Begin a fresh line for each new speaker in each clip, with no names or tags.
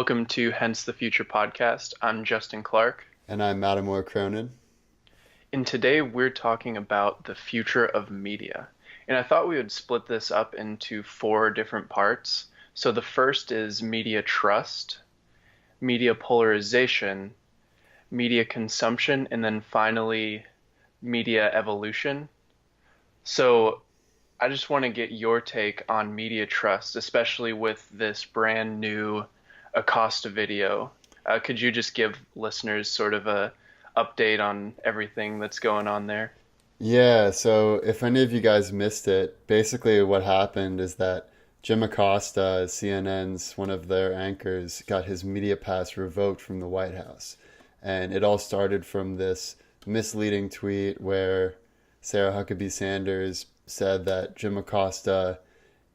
Welcome to Hence the Future podcast. I'm Justin Clark,
And I'm Mattimore Cronin.
and today we're talking about the future of media. And I thought we would split this up into four different parts. So the first is media trust, media polarization, media consumption, and then finally media evolution. So I just want to get your take on media trust, especially with this brand new Acosta video. Could you just give listeners sort of a update on everything that's going on there?
Yeah, so if any of you guys missed it, basically what happened is that Jim Acosta, CNN's one of their anchors, got his media pass revoked from the White House. And it all started from this misleading tweet where Sarah Huckabee Sanders said that Jim Acosta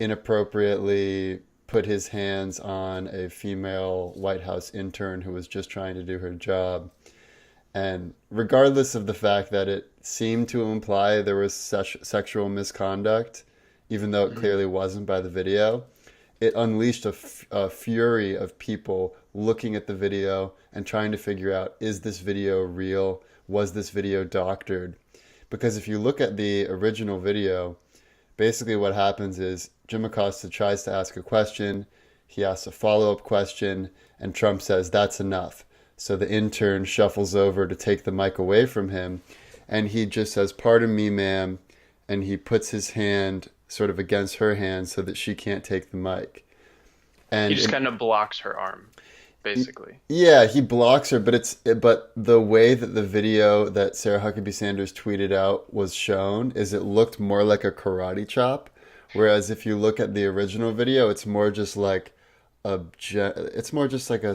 inappropriately put his hands on a female White House intern who was just trying to do her job. And regardless of the fact that it seemed to imply there was such sexual misconduct, even though it
Mhm.
clearly wasn't by the video, it unleashed a fury of people looking at the video and trying to figure out, is this video real? Was this video doctored? Because if you look at the original video, basically what happens is Jim Acosta tries to ask a question, he asks a follow-up question, and Trump says, that's enough. So the intern shuffles over to take the mic away from him, and he just says, pardon me, ma'am, and he puts his hand sort of against her hand so that she can't take the mic.
He
And
just kind of blocks her arm, basically.
yeah, he blocks her, but the way that the video that Sarah Huckabee Sanders tweeted out was shown is it looked more like a karate chop, whereas if you look at the original video, it's more just like a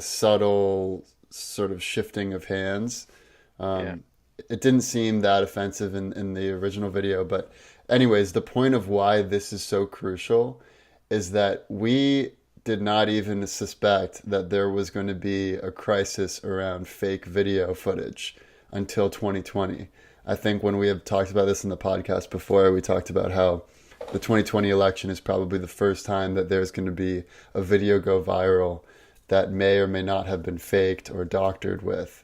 subtle sort of shifting of hands.
Yeah.
Um, it didn't seem that offensive in the original video, but anyways, the point of why this is so crucial is that we did not even suspect that there was going to be a crisis around fake video footage until 2020. I think when we have talked about this in the podcast before, we talked about how the 2020 election is probably the first time that there's going to be a video go viral that may or may not have been faked or doctored with,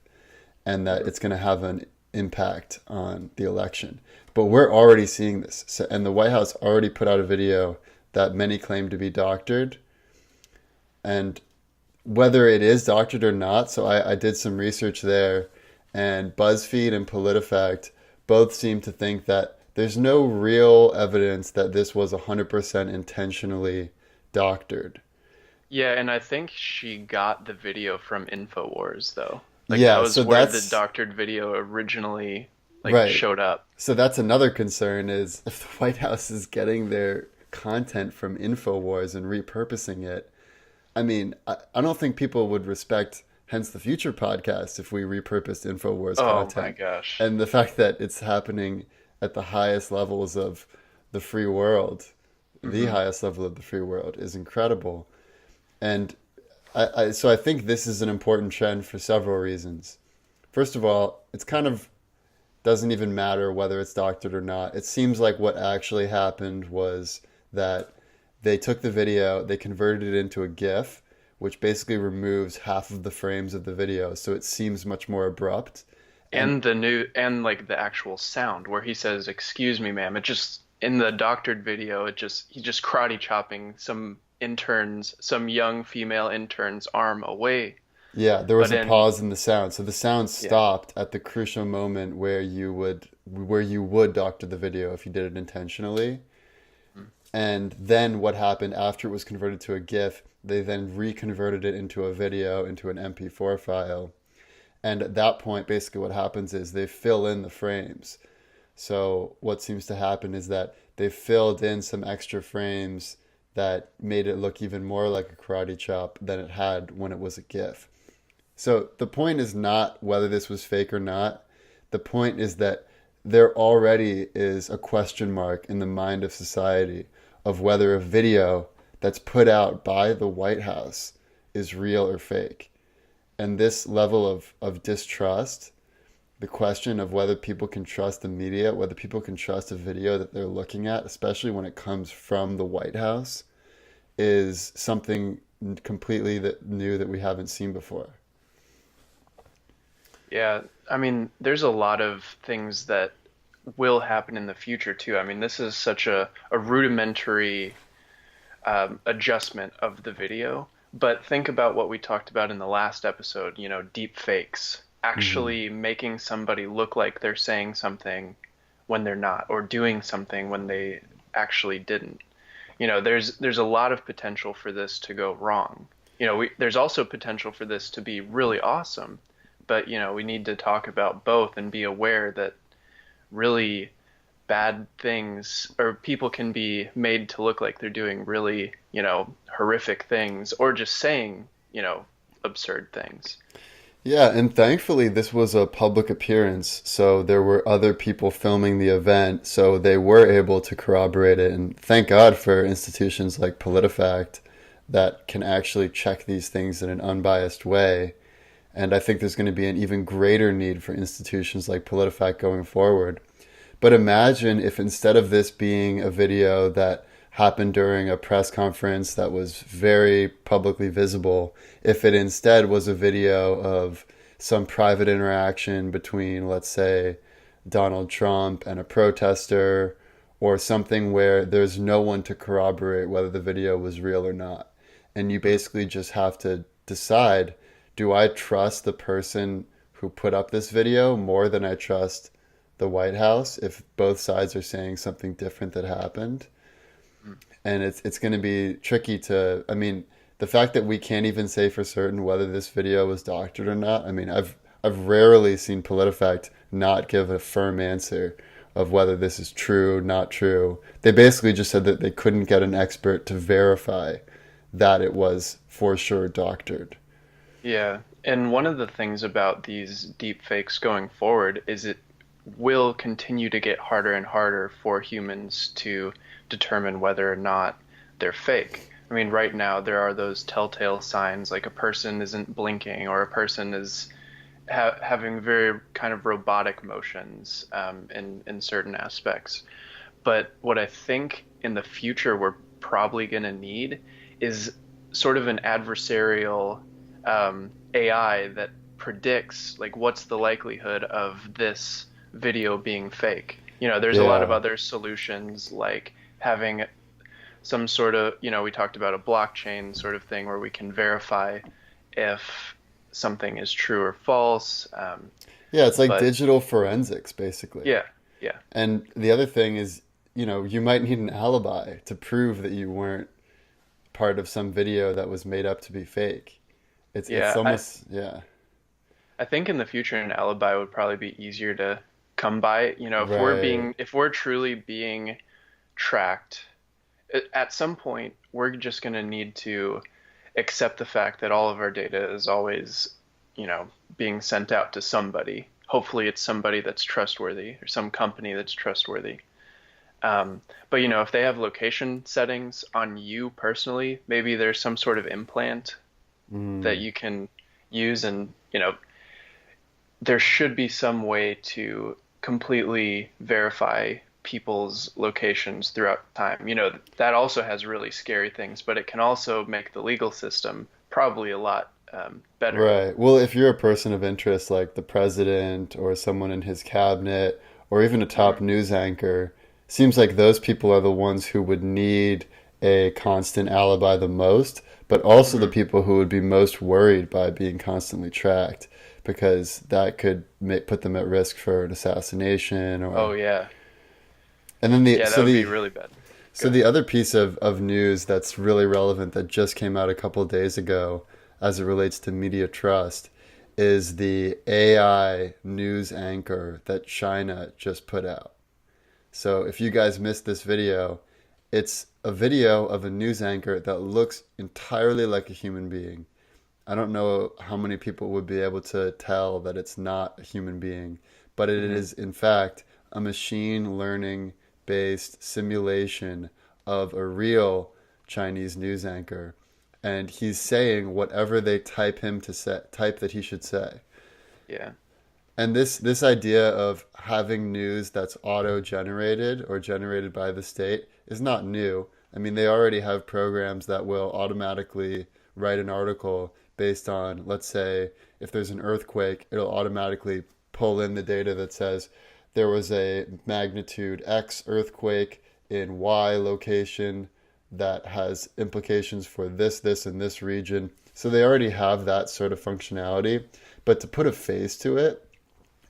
and that
Mhm.
it's going to have an impact on the election. But we're already seeing this. So, and the White House already put out a video that many claim to be doctored. And whether it is doctored or not, so I did some research there, and BuzzFeed and PolitiFact both seem to think that there's no real evidence that this was 100% intentionally doctored.
Yeah, and I think she got the video from InfoWars, though. Like that
Yeah,
was
so
where the
that's
doctored video originally
right.
showed up.
So that's another concern is if the White House is getting their content from InfoWars and repurposing it. I mean, I don't think people would respect Hence the Future podcast if we repurposed InfoWars
Oh my
content.
gosh.
And the fact that it's happening at the highest levels of the free world, the
Hmm.
highest level of the free world, is incredible. And so I think this is an important trend for several reasons. First of all, it's kind of doesn't even matter whether it's doctored or not. It seems like what actually happened was that they took the video, they converted it into a GIF, which basically removes half of the frames of the video, so it seems much more abrupt. And
And like the actual sound where he says, "Excuse me, ma'am." It just in the doctored video, he's just karate chopping some young female intern's arm away.
yeah, there was
But
a
in
pause in the sound, so the sound
Yeah.
stopped at the crucial moment where you would doctor the video if you did it intentionally.
Mhm.
And then what happened after it was converted to a GIF, they then reconverted it into a video, into an MP4 file. And at that point, basically what happens is they fill in the frames. So what seems to happen is that they filled in some extra frames that made it look even more like a karate chop than it had when it was a GIF. So the point is not whether this was fake or not. The point is that there already is a question mark in the mind of society of whether a video that's put out by the White House is real or fake. And this level of distrust, the question of whether people can trust the media, whether people can trust a video that they're looking at, especially when it comes from the White House, is something completely new that we haven't seen before.
Yeah, I mean, there's a lot of things that will happen in the future too. I mean, this is such a rudimentary adjustment of the video. But think about what we talked about in the last episode, deep fakes,
Hmm.
actually making somebody look like they're saying something when they're not, or doing something when they actually didn't. There's a lot of potential for this to go wrong. There's also potential for this to be really awesome, but we need to talk about both and be aware that really bad things or people can be made to look like they're doing really, horrific things or just saying, absurd things.
Yeah, and thankfully this was a public appearance, so there were other people filming the event, so they were able to corroborate it. And thank God for institutions like PolitiFact that can actually check these things in an unbiased way. And I think there's going to be an even greater need for institutions like PolitiFact going forward. But imagine if instead of this being a video that happened during a press conference that was very publicly visible, if it instead was a video of some private interaction between, let's say, Donald Trump and a protester, or something where there's no one to corroborate whether the video was real or not. And you basically just have to decide, do I trust the person who put up this video more than I trust the White House if both sides are saying something different that happened? And it's going to be tricky to, I mean, the fact that we can't even say for certain whether this video was doctored or not. I mean, I've rarely seen PolitiFact not give a firm answer of whether this is true, not true. They basically just said that they couldn't get an expert to verify that it was for sure doctored.
Yeah. And one of the things about these deep fakes going forward is it will continue to get harder and harder for humans to determine whether or not they're fake. I mean, right now there are those telltale signs like a person isn't blinking or a person is having very kind of robotic motions in certain aspects. But what I think in the future we're probably going to need is sort of an adversarial AI that predicts like what's the likelihood of this video being fake. There's a lot of
Yeah.
other solutions like having some sort of, we talked about a blockchain sort of thing where we can verify if something is true or false.
Yeah, it's like
But
digital forensics, basically.
yeah, yeah,
And the other thing is, you might need an alibi to prove that you weren't part of some video that was made up to be fake. It's
yeah. I
almost, yeah.
I think in the future an alibi would probably be easier to come by.
Right.
If we're truly being tracked, at some point we're just going to need to accept the fact that all of our data is always, being sent out to somebody. Hopefully it's somebody that's trustworthy or some company that's trustworthy. But if they have location settings on you personally, maybe there's some sort of implant that
Mm.
you can use and, there should be some way to completely verify people's locations throughout time. That also has really scary things, but it can also make the legal system probably a lot better.
Right. Well, if you're a person of interest like the president or someone in his cabinet or even a top
Hmm.
news anchor, seems like those people are the ones who would need a constant alibi the most, but also the
Hmm.
people who would be most worried by being constantly tracked because that could put them at risk for an assassination
Oh
or
yeah,
and then the
yeah, that
so
would be
the
really bad.
so
Go
the
ahead.
other piece of news that's really relevant that just came out a couple of days ago as it relates to media trust is the AI news anchor that China just put out. So if you guys missed this video, it's a video of a news anchor that looks entirely like a human being. I don't know how many people would be able to tell that it's not a human being, but it
Hmm.
is, in fact, a machine learning based simulation of a real Chinese news anchor. And he's saying whatever they type him to say, type that he should say.
Yeah.
And this idea of having news that's auto generated or generated by the state is not new. I mean, they already have programs that will automatically write an article based on, let's say, if there's an earthquake, it'll automatically pull in the data that says there was a magnitude X earthquake in Y location that has implications for this, and this region. So they already have that sort of functionality. But to put a face to it,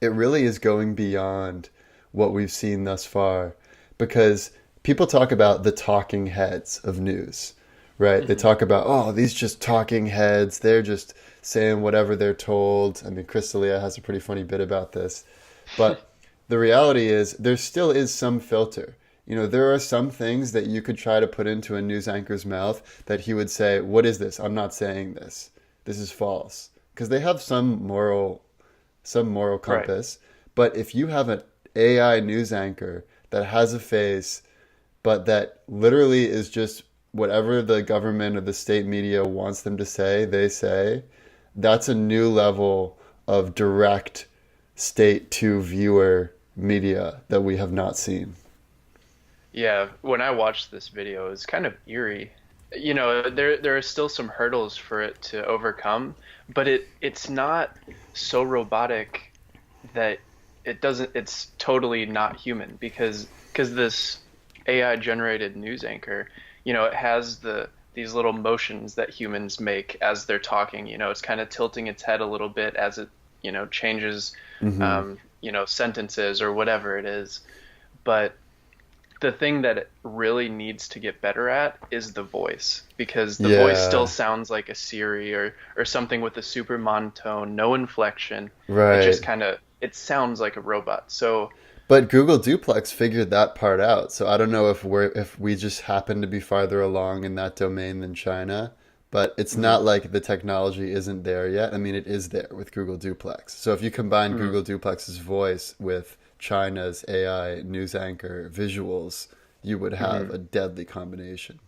it really is going beyond what we've seen thus far. Because people talk about the talking heads of news, right? They
Hmm.
talk about, oh, these just talking heads. They're just saying whatever they're told. I mean, Crystalia has a pretty funny bit about this. But the reality is, there still is some filter. You know, there are some things that you could try to put into a news anchor's mouth that he would say, "What is this? I'm not saying this. This is false." Because they have some moral
Right.
compass. But if you have an AI news anchor that has a face, but that literally is just whatever the government or the state media wants them to say, they say, that's a new level of direct state to viewer media that we have not seen.
Yeah, when I watched this video, it's kind of eerie. You know, there are still some hurdles for it to overcome, but it's not so robotic that it's totally not human because this AI generated news anchor, you know, it has these little motions that humans make as they're talking. You know, it's kind of tilting its head a little bit as it, you know, changes,
Hmm.
you know, sentences or whatever it is. But the thing that it really needs to get better at is the voice because the voice still
Yeah,
sounds like a Siri or something with a super monotone, no inflection. It just
right.
kind of it sounds like a robot. So,
But Google Duplex figured that part out. So I don't know if we just happen to be farther along in that domain than China, but it's
mhm,
not like the technology isn't there yet. I mean, it is there with Google Duplex. So if you combine
mhm.
Google Duplex's voice with China's AI news anchor visuals, you would have
Mhm.
a deadly combination.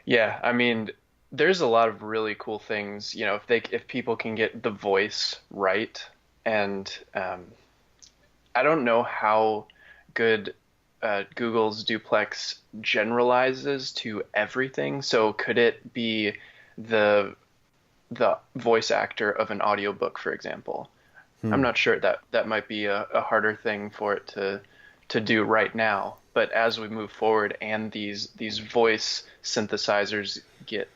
Yeah, I mean, there's a lot of really cool things, you know, if people can get the voice right, and I don't know how good Google's duplex generalizes to everything. So could it be the the voice actor of an audiobook, for example? I'm
Hmm.
not sure that might be a harder thing for it to do right now. But as we move forward and these voice synthesizers get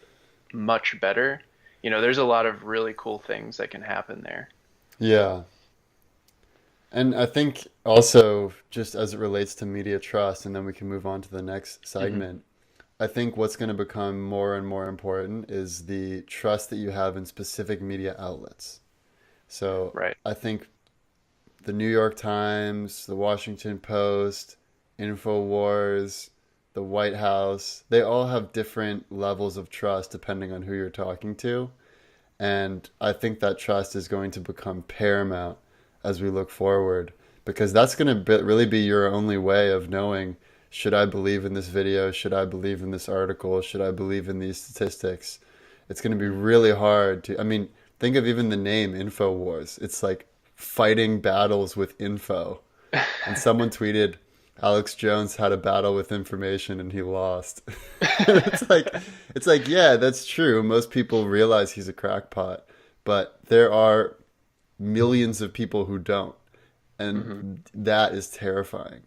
much better, you know, there's a lot of really cool things that can happen there.
Yeah. And I think also, just as it relates to media trust, and then we can move on to the next
Hmm.
segment, I think what's going to become more and more important is the trust that you have in specific media outlets. So
Right.
I think the New York Times, the Washington Post, InfoWars, the White House, they all have different levels of trust depending on who you're talking to. And I think that trust is going to become paramount as we look forward because that's going to really be your only way of knowing, should I believe in this video? Should I believe in this article? Should I believe in these statistics? It's going to be
Hmm.
really hard to, I mean, think of even the name InfoWars. It's like fighting battles with info. And someone tweeted, Alex Jones had a battle with information and he lost. it's like yeah, that's true. Most people realize he's a crackpot, but there are millions of people who don't,
Hmm.
and that is terrifying.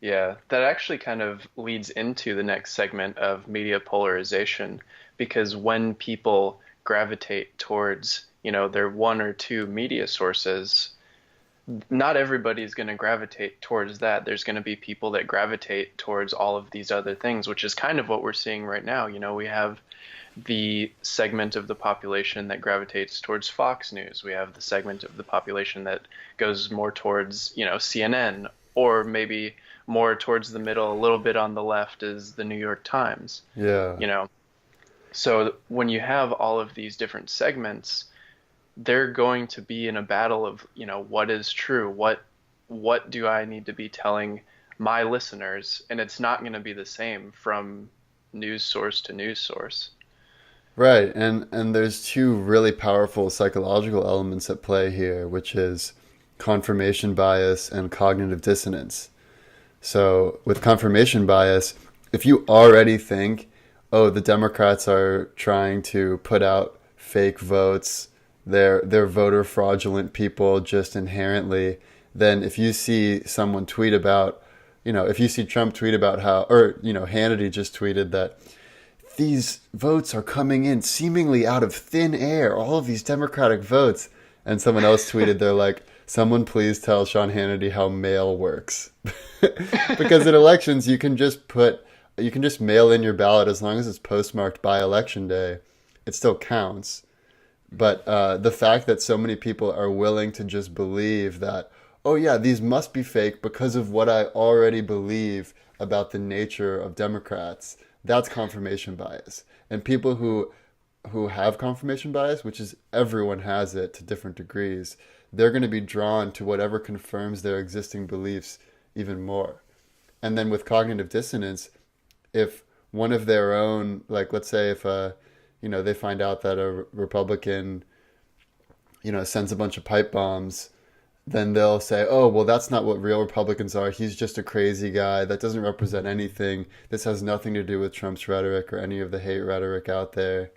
Yeah, that actually kind of leads into the next segment of media polarization because when people gravitate towards, you know, their one or two media sources, not everybody's going to gravitate towards that. There's going to be people that gravitate towards all of these other things, which is kind of what we're seeing right now. You know, we have the segment of the population that gravitates towards Fox News. We have the segment of the population that goes more towards, you know, CNN, or maybe more towards the middle, a little bit on the left is the New York Times,
Yeah.
you know. So when you have all of these different segments, they're going to be in a battle of, you know, what is true? What do I need to be telling my listeners? And it's not going to be the same from news source to news source.
Right, and there's two really powerful psychological elements at play here, which is confirmation bias and cognitive dissonance. So, with confirmation bias, if you already think, oh, the Democrats are trying to put out fake votes, they're voter fraudulent people just inherently, then if you see someone tweet about, if you see Trump tweet about how, or, Hannity just tweeted that these votes are coming in seemingly out of thin air, all of these Democratic votes. And someone else tweeted, they're like, someone please tell Sean Hannity how mail works. Because in elections, you can just mail in your ballot as long as it's postmarked by election day. It still counts. But the fact that so many people are willing to just believe that, oh yeah, these must be fake because of what I already believe about the nature of Democrats, that's confirmation bias. And people who have confirmation bias, which is everyone has it to different degrees, they're going to be drawn to whatever confirms their existing beliefs even more. And then with cognitive dissonance, if one of their own, like let's say if they find out that a Republican, sends a bunch of pipe bombs, then they'll say, oh, well, that's not what real Republicans are. He's just a crazy guy. That doesn't represent anything. This has nothing to do with Trump's rhetoric or any of the hate rhetoric out there.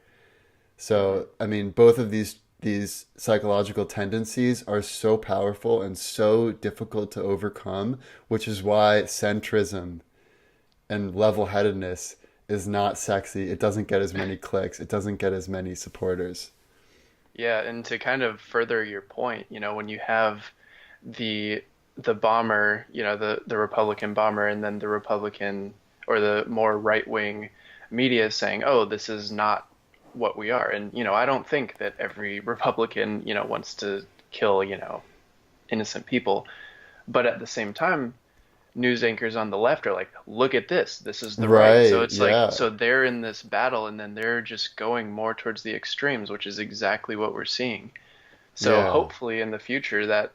So, I mean, both of these psychological tendencies are so powerful and so difficult to overcome, which is why centrism and level-headedness is not sexy. It doesn't get as many clicks. It doesn't get as many supporters.
Yeah, and to kind of further your point, when you have the bomber, the Republican bomber, and then the Republican or the more right-wing media saying, "Oh, this is not what we are." And I don't think that every Republican, wants to kill, innocent people, but at the same time, news anchors on the left are like, "Look at this. This is the right." So
Right,
it's like,
yeah.
so they're in this battle, and then they're just going more towards the extremes, which is exactly what we're seeing. So
Yeah.
hopefully in the future that,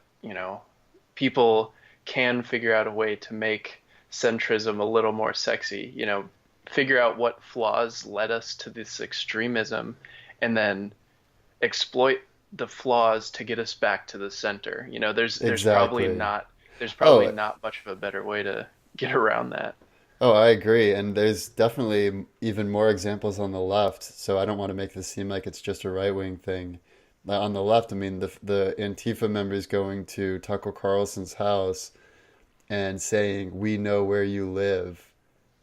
people can figure out a way to make centrism a little more sexy, figure out what flaws led us to this extremism and then exploit the flaws to get us back to the center.
Exactly.
There's probably
Oh,
not much of a better way to get around that.
I agree. And there's definitely even more examples on the left. So I don't want to make this seem like it's just a right-wing thing. On the left, I mean, the Antifa members going to Tucker Carlson's house and saying, "We know where you live."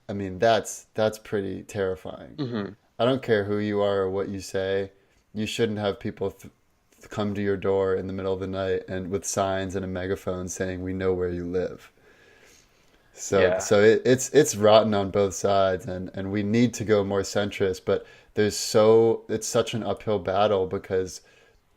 I mean, that's pretty terrifying.
Hmm.
I don't care who you are or what you say. You shouldn't have people come to your door in the middle of the night and with signs and a megaphone saying, "We know where you live." So
Yeah.
so it's rotten on both sides, and we need to go more centrist, but it's such an uphill battle because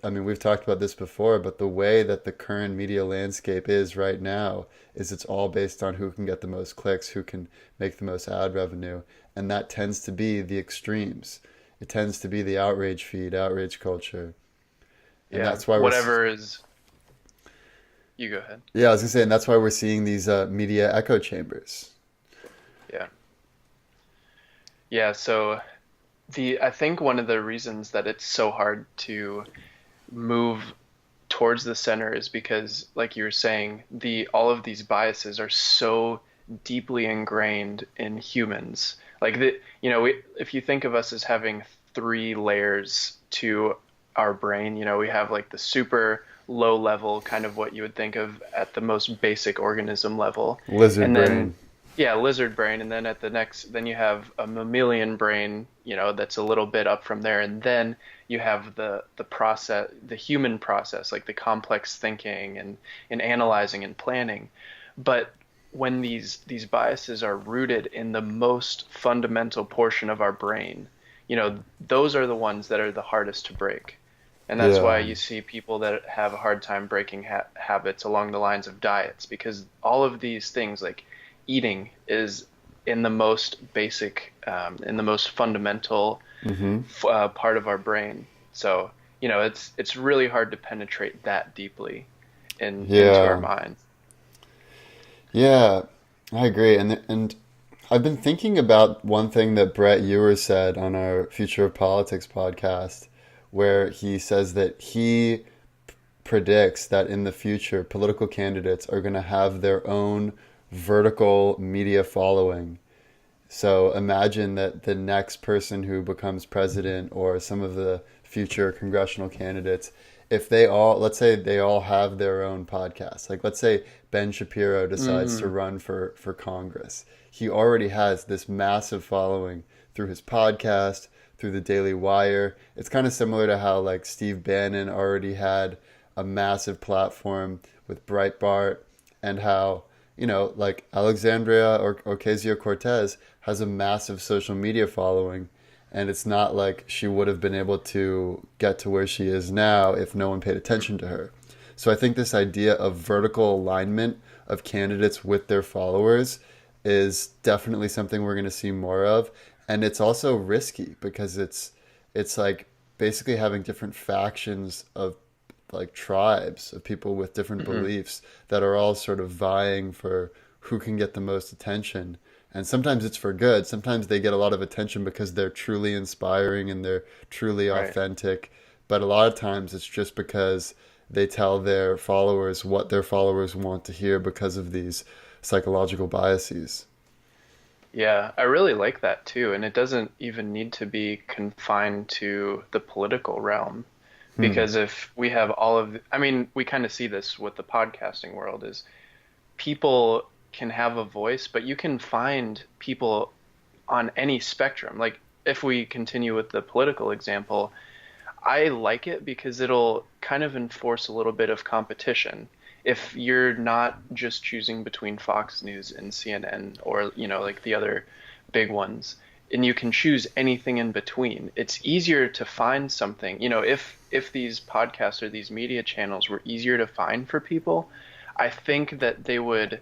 I mean, we've talked about this before, but the way that the current media landscape is right now is it's all based on who can get the most clicks, who can make the most ad revenue, and that tends to be the extremes. It tends to be the outrage feed, outrage culture. And
Yeah.
that's why
Whatever is, you go ahead.
yeah, I was gonna say, and that's why we're seeing these media echo chambers.
Yeah. Yeah. So I think one of the reasons that it's so hard to move towards the center is because, like you were saying, all of these biases are so deeply ingrained in humans. Like if you think of us as having three layers to our brain, we have like the super low level, kind of what you would think of at the most basic organism level,
Lizard
and then
brain.
yeah, lizard brain, and then then you have a mammalian brain, that's a little bit up from there, and then you have the human process, like the complex thinking and analyzing and planning. But when these biases are rooted in the most fundamental portion of our brain, those are the ones that are the hardest to break. And that's why
Yeah.
you see people that have a hard time breaking habits along the lines of diets, because all of these things, like eating, is in the most basic, in the most fundamental
Mm-hmm.
part of our brain. So, it's really hard to penetrate that deeply into our
Yeah.
minds.
Yeah, I agree. And I've been thinking about one thing that Brett Ewer said on our Future of Politics podcast, where he says that he predicts that in the future, political candidates are going to have their own vertical media following. So imagine that the next person who becomes president or some of the future congressional candidates, if they all, let's say they all have their own podcast. Like let's say Ben Shapiro decides to
Mm,
run for Congress. He already has this massive following through his podcast, through the Daily Wire. It's kind of similar to how like Steve Bannon already had a massive platform with Breitbart, and how, like Alexandria or Ocasio-Cortez has a massive social media following, and it's not like she would have been able to get to where she is now if no one paid attention to her. So I think this idea of vertical alignment of candidates with their followers is definitely something we're going to see more of, and it's also risky because it's like basically having different factions of like tribes of people with different
mhm.
beliefs that are all sort of vying for who can get the most attention. And sometimes it's for good. Sometimes they get a lot of attention because they're truly inspiring and they're truly
Right.
authentic. But a lot of times it's just because they tell their followers what their followers want to hear because of these psychological biases.
Yeah, I really like that too. And it doesn't even need to be confined to the political realm.
Hmm.
Because if we have all of, I mean, we kind of see this with the podcasting world is people can have a voice, but you can find people on any spectrum. Like if we continue with the political example, I like it because it'll kind of enforce a little bit of competition. If you're not just choosing between Fox News and CNN or, like the other big ones, and you can choose anything in between, it's easier to find something. If these podcasts or these media channels were easier to find for people, I think that they would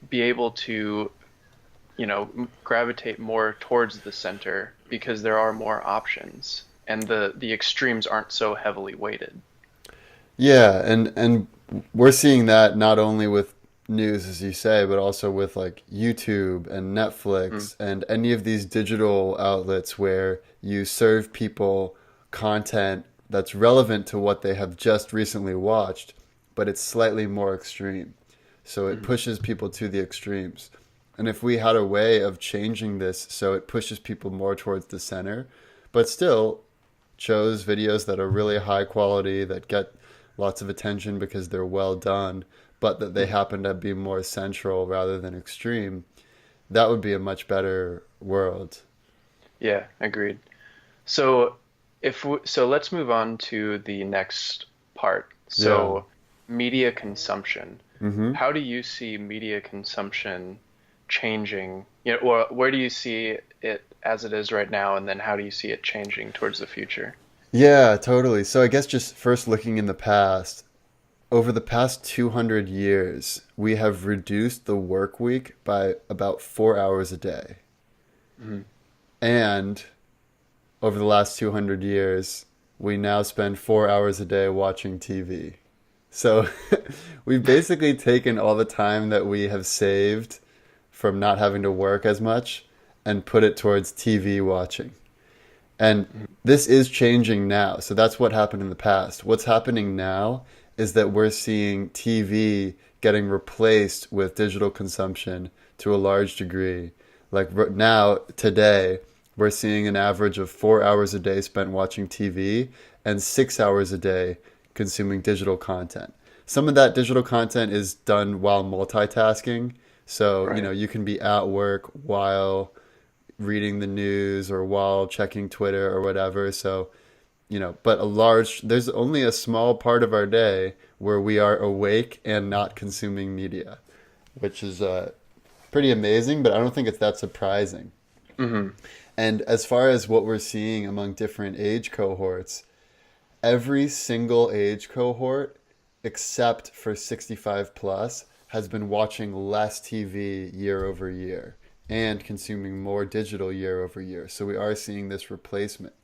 be able to, gravitate more towards the center because there are more options and the extremes aren't so heavily weighted.
Yeah, and we're seeing that not only with news, as you say, but also with like YouTube and
Mm,
Netflix and any of these digital outlets where you serve people content that's relevant to what they have just recently watched, but it's slightly more extreme. So it
mm,
pushes people to the extremes. And if we had a way of changing this so it pushes people more towards the center, but still shows videos that are really high quality, that get lots of attention because they're well done, but that they
mm.
happen to be more central rather than extreme, that would be a much better world.
Yeah, agreed. So let's move on to the next part.
Yeah.
So media consumption.
Hmm.
How do you see media consumption changing? Or where do you see it as it is right now, and then how do you see it changing towards the future?
Yeah, totally. So I guess just first looking in the past, over the past 200 years, we have reduced the work week by about 4 hours a day.
Mhm.
And over the last 200 years, we now spend 4 hours a day watching TV. So we've basically taken all the time that we have saved from not having to work as much and put it towards TV watching. And this is changing now. So that's what happened in the past. What's happening now is that we're seeing TV getting replaced with digital consumption to a large degree. Like now, today, we're seeing an average of 4 hours a day spent watching TV and 6 hours a day consuming digital content. Some of that digital content is done while multitasking. So,
Right.
you can be at work while reading the news or while checking Twitter or whatever. So, but there's only a small part of our day where we are awake and not consuming media, which is pretty amazing, but I don't think it's that surprising.
Hmm.
And as far as what we're seeing among different age cohorts, every single age cohort, except for 65 plus, has been watching less TV year over year and consuming more digital year over year. So we are seeing this replacement.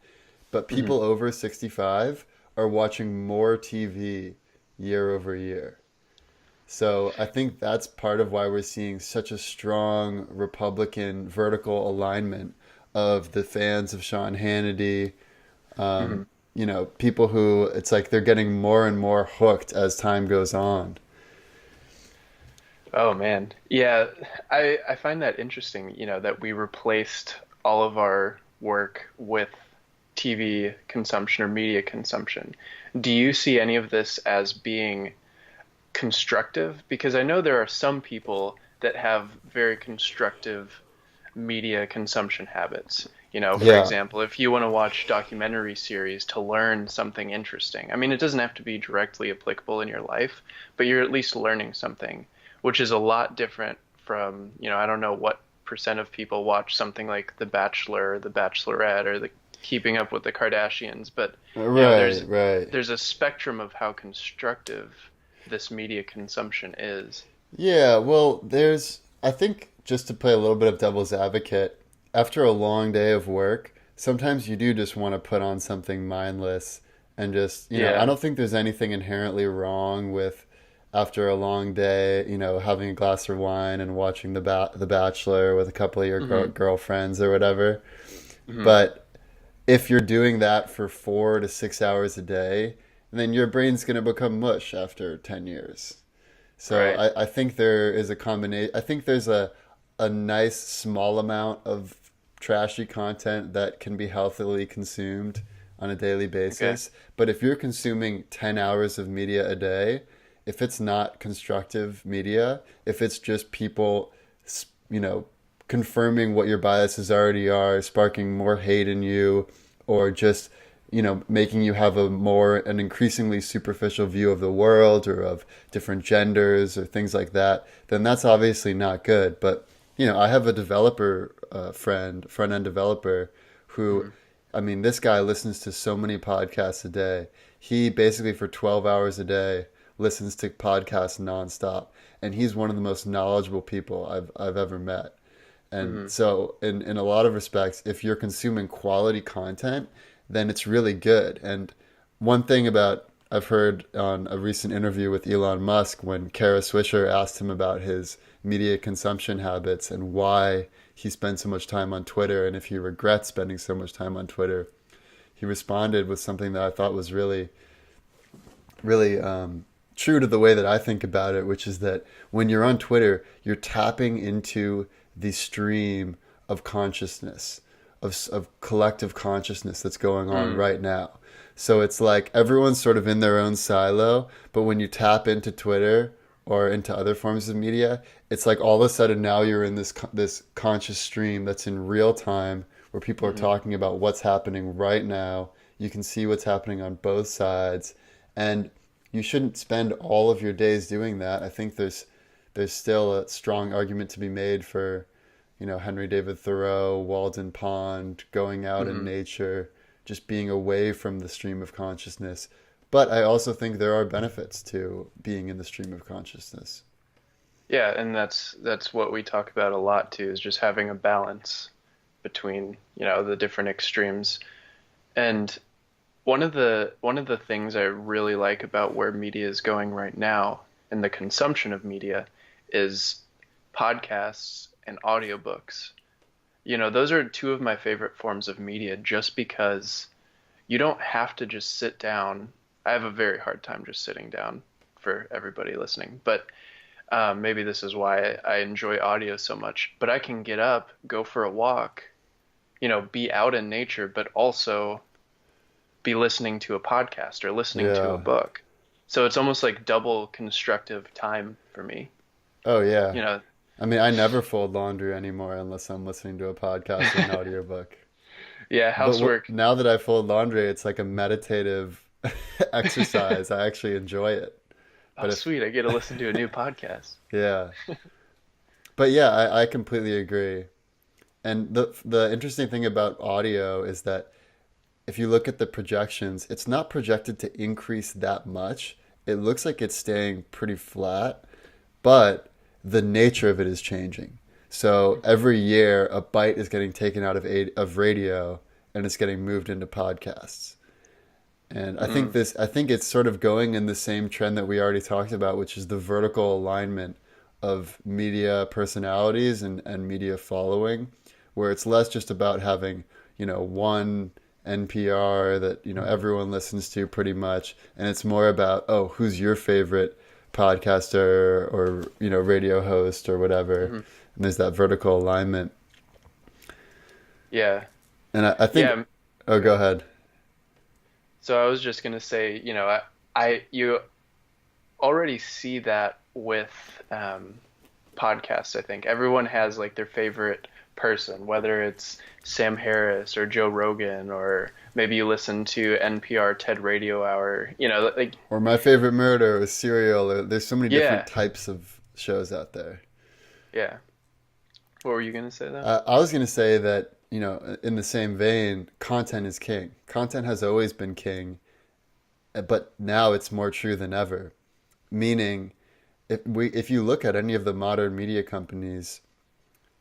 But
Hmm.
people over 65 are watching more TV year over year. So I think that's part of why we're seeing such a strong Republican vertical alignment of the fans of Sean Hannity.
Hmm.
People who it's like they're getting more and more hooked as time goes on.
Oh man. Yeah, I find that interesting, that we replaced all of our work with TV consumption or media consumption. Do you see any of this as being constructive? Because I know there are some people that have very constructive media consumption habits. For
Yeah,
example, if you want to watch documentary series to learn something interesting, I mean, it doesn't have to be directly applicable in your life, but you're at least learning something, which is a lot different from, I don't know what percent of people watch something like The Bachelor or The Bachelorette or the Keeping Up with the Kardashians, but
right,
there's
right.
a spectrum of how constructive this media consumption is.
Yeah, well, I think just to play a little bit of devil's advocate, after a long day of work, sometimes you do just want to put on something mindless and just, I
Yeah.
don't think there's anything inherently wrong with after a long day, having a glass of wine and watching The Bachelor with a couple of your
Hmm.
girlfriends or whatever.
Hmm.
But if you're doing that for 4 to 6 hours a day, then your brain's going to become mush after 10 years. So
Right.
I think there is a combination. I think there's a nice small amount of trashy content that can be healthily consumed on a daily
Okay.
basis. But if you're consuming 10 hours of media a day, if it's not constructive media, if it's just people, you know, confirming what your biases already are, sparking more hate in you, or just making you have an increasingly superficial view of the world or of different genders or things like that, then that's obviously not good. But I have a developer front end developer who,
Hmm.
I mean, this guy listens to so many podcasts a day. He basically for 12 hours a day listens to podcasts nonstop, and he's one of the most knowledgeable people I've ever met. And
Hmm.
so, in a lot of respects, if you're consuming quality content, then it's really good. And one thing about I've heard on a recent interview with Elon Musk when Kara Swisher asked him about his media consumption habits and why he spends so much time on Twitter and if he regrets spending so much time on Twitter, he responded with something that I thought was really, really true to the way that I think about it, which is that when you're on Twitter, you're tapping into the stream of consciousness, of collective consciousness that's going on
Mm.
right now. So it's like everyone's sort of in their own silo, but when you tap into Twitter or into other forms of media, it's like all of a sudden now you're in this conscious stream that's in real time where people are
Hmm.
talking about what's happening right now. You can see what's happening on both sides, and you shouldn't spend all of your days doing that. I think there's still a strong argument to be made for, Henry David Thoreau, Walden Pond, going out in
Hmm.
nature, just being away from the stream of consciousness. But I also think there are benefits to being in the stream of consciousness.
Yeah, and that's what we talk about a lot too, is just having a balance between, the different extremes. And one of the things I really like about where media is going right now and the consumption of media is podcasts and audiobooks. Those are two of my favorite forms of media just because you don't have to just sit down. I have a very hard time just sitting down for everybody listening, but maybe this is why I enjoy audio so much. But I can get up, go for a walk, be out in nature, but also be listening to a podcast or listening to a
Yeah.
book. So it's almost like double constructive time for me.
Oh, yeah.
You know,
I mean, I never fold laundry anymore unless I'm listening to a podcast or an audiobook.
yeah,
But
housework.
now that I fold laundry, it's like a meditative exercise. I actually enjoy it.
Oh,
But if,
sweet, I get to listen to a new podcast.
yeah. But yeah, I completely agree. And the interesting thing about audio is that if you look at the projections, it's not projected to increase that much. It looks like it's staying pretty flat, but the nature of it is changing. So every year, a byte is getting taken out of radio and it's getting moved into podcasts. And
Mm.
I think it's sort of going in the same trend that we already talked about, which is the vertical alignment of media personalities and media following, where it's less just about having, one NPR that, everyone listens to pretty much. And it's more about, oh, who's your favorite podcaster or radio host or whatever,
Hmm.
and there's that vertical alignment.
Yeah.
And I think,
Yeah.
oh,
Okay.
go ahead.
So I was just gonna say, you already see that with podcasts. I think everyone has like their favorite person, whether it's Sam Harris or Joe Rogan, or maybe you listen to NPR TED Radio Hour. Like
Or My Favorite Murder or Serial. There's so many different
yeah,
types of shows out there.
yeah. What were you gonna say though?
I was going to say that, in the same vein, content is king. Content has always been king, but now it's more true than ever. Meaning, if you look at any of the modern media companies,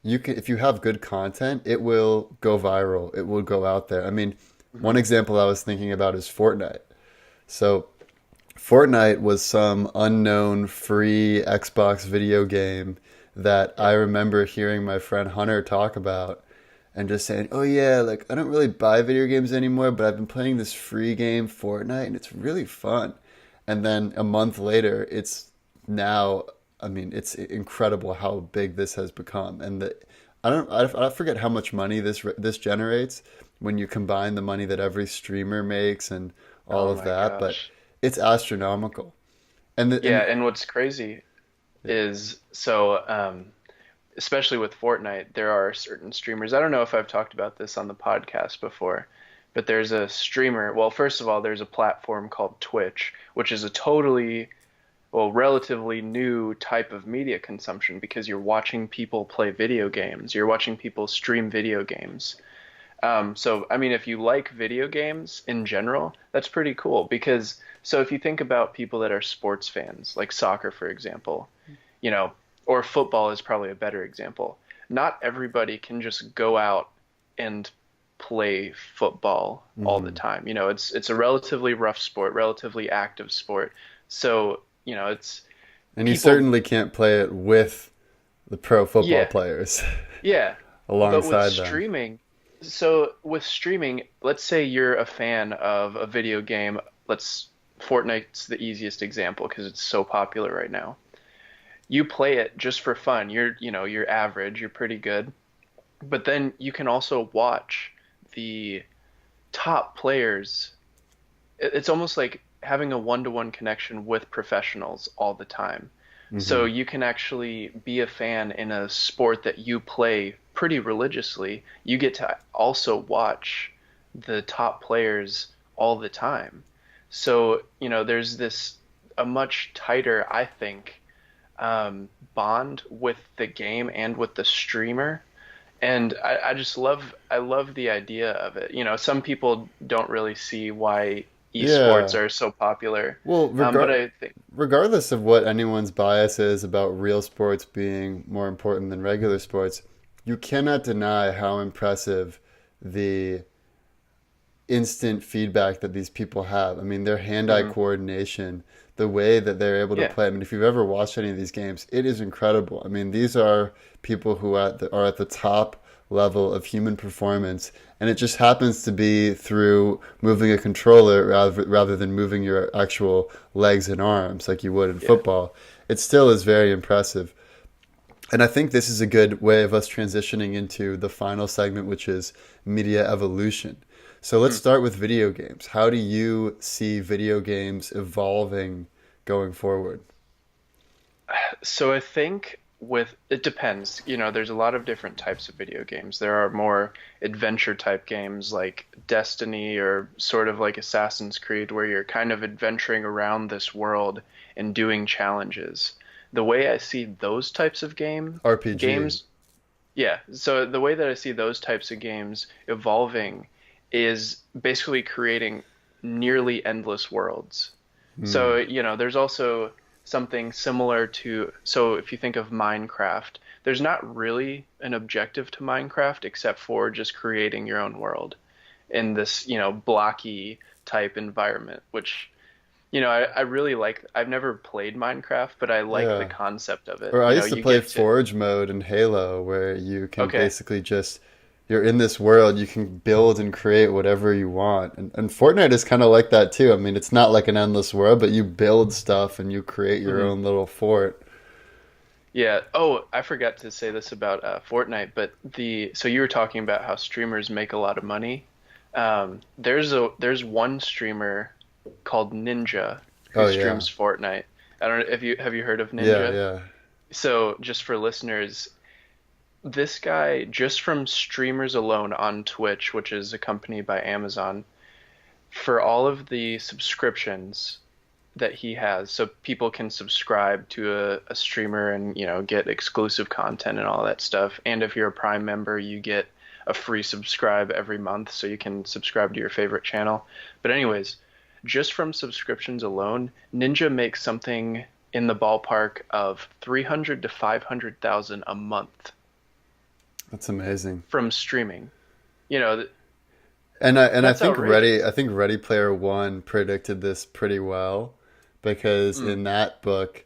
if you have good content, it will go viral. It will go out there. I mean, one
Hmm.
example I was thinking about is Fortnite. So Fortnite was some unknown free Xbox video game that I
Yeah.
remember hearing my friend Hunter talk about and just saying, "Oh yeah, like I don't really buy video games anymore, but I've been playing this free game Fortnite and it's really fun." And then a month later, it's now, I mean, it's incredible how big this has become. And I forget how much money this generates when you combine the money that every streamer makes and all
Oh
of
my
that, but
gosh.
it's astronomical.
Yeah,
And
and what's crazy
yeah.
is especially with Fortnite, there are certain streamers. I don't know if I've talked about this on the podcast before, but there's a streamer. Well, first of all, there's a platform called Twitch, which is a totally, well, relatively new type of media consumption because you're watching people play video games. You're watching people stream video games. So, I mean, if you like video games in general, that's pretty cool because, so if you think about people that are sports fans, like soccer, for example, you know, or football is probably a better example. Not everybody can just go out and play football all the
Mhm.
time. It's a relatively rough sport, relatively active sport. So, it's
And you
people,
certainly can't play it with the pro football
yeah,
players
yeah. But with
alongside them.
streaming, so with streaming, let's say you're a fan of a video game. Let's Fortnite's the easiest example because it's so popular right now. You play it just for fun. You're average, you're pretty good. But then you can also watch the top players. It's almost like having a one-to-one connection with professionals all the time. So
Hmm.
you can actually be a fan in a sport that you play pretty religiously. You get to also watch the top players all the time. So, there's this a much tighter, I think, bond with the game and with the streamer. And I love the idea of it. Some people don't really see why esports
Yeah.
are so popular.
Well,
But I think,
regardless of what anyone's bias is about real sports being more important than regular sports, you cannot deny how impressive the instant feedback that these people have. I mean, their hand-eye
mhm,
coordination, the way that they're able to
yeah,
play. I mean, if you've ever watched any of these games, it is incredible. I mean, these are people who are at the top level of human performance, and it just happens to be through moving a controller rather than moving your actual legs and arms like you would in
yeah.
football. It still is very impressive. And I think this is a good way of us transitioning into the final segment, which is media evolution. So let's
Hmm.
start with video games. How do you see video games evolving going forward?
So I think with it depends. There's a lot of different types of video games. There are more adventure type games like Destiny or sort of like Assassin's Creed where you're kind of adventuring around this world and doing challenges. The way I see those types of
RPG.
games, yeah. So the way that I see those types of games evolving is basically creating nearly endless worlds. So,
Hmm.
there's also something similar to, so if you think of Minecraft, there's not really an objective to Minecraft except for just creating your own world in this, blocky type environment, which, I really like. I've never played Minecraft, but I like the
Yeah.
concept of it.
Or I used to
You
play
get to,
Forge mode in Halo where you can
okay,
basically just you're in this world, you can build and create whatever you want. And Fortnite is kind of like that too. I mean, it's not like an endless world, but you build stuff and you create your
Hmm.
own little fort.
Yeah. Oh, I forgot to say this about Fortnite, but so you were talking about how streamers make a lot of money. There's one streamer called Ninja who
Oh yeah.
streams Fortnite. I don't know if you have you heard of
Yeah,
Ninja?
yeah.
So just for listeners, this guy just from streamers alone on Twitch, which is a company by Amazon, for all of the subscriptions that he has, so people can subscribe to a streamer and get exclusive content and all that stuff. And if you're a Prime member, you get a free subscribe every month, so you can subscribe to your favorite channel. But anyways, just from subscriptions alone, Ninja makes something in the ballpark of 300 to 500,000 a month
That's amazing.
from streaming. You know,
And I
that's
think
outrageous.
Ready Player One predicted this pretty well because
Mm,
in that book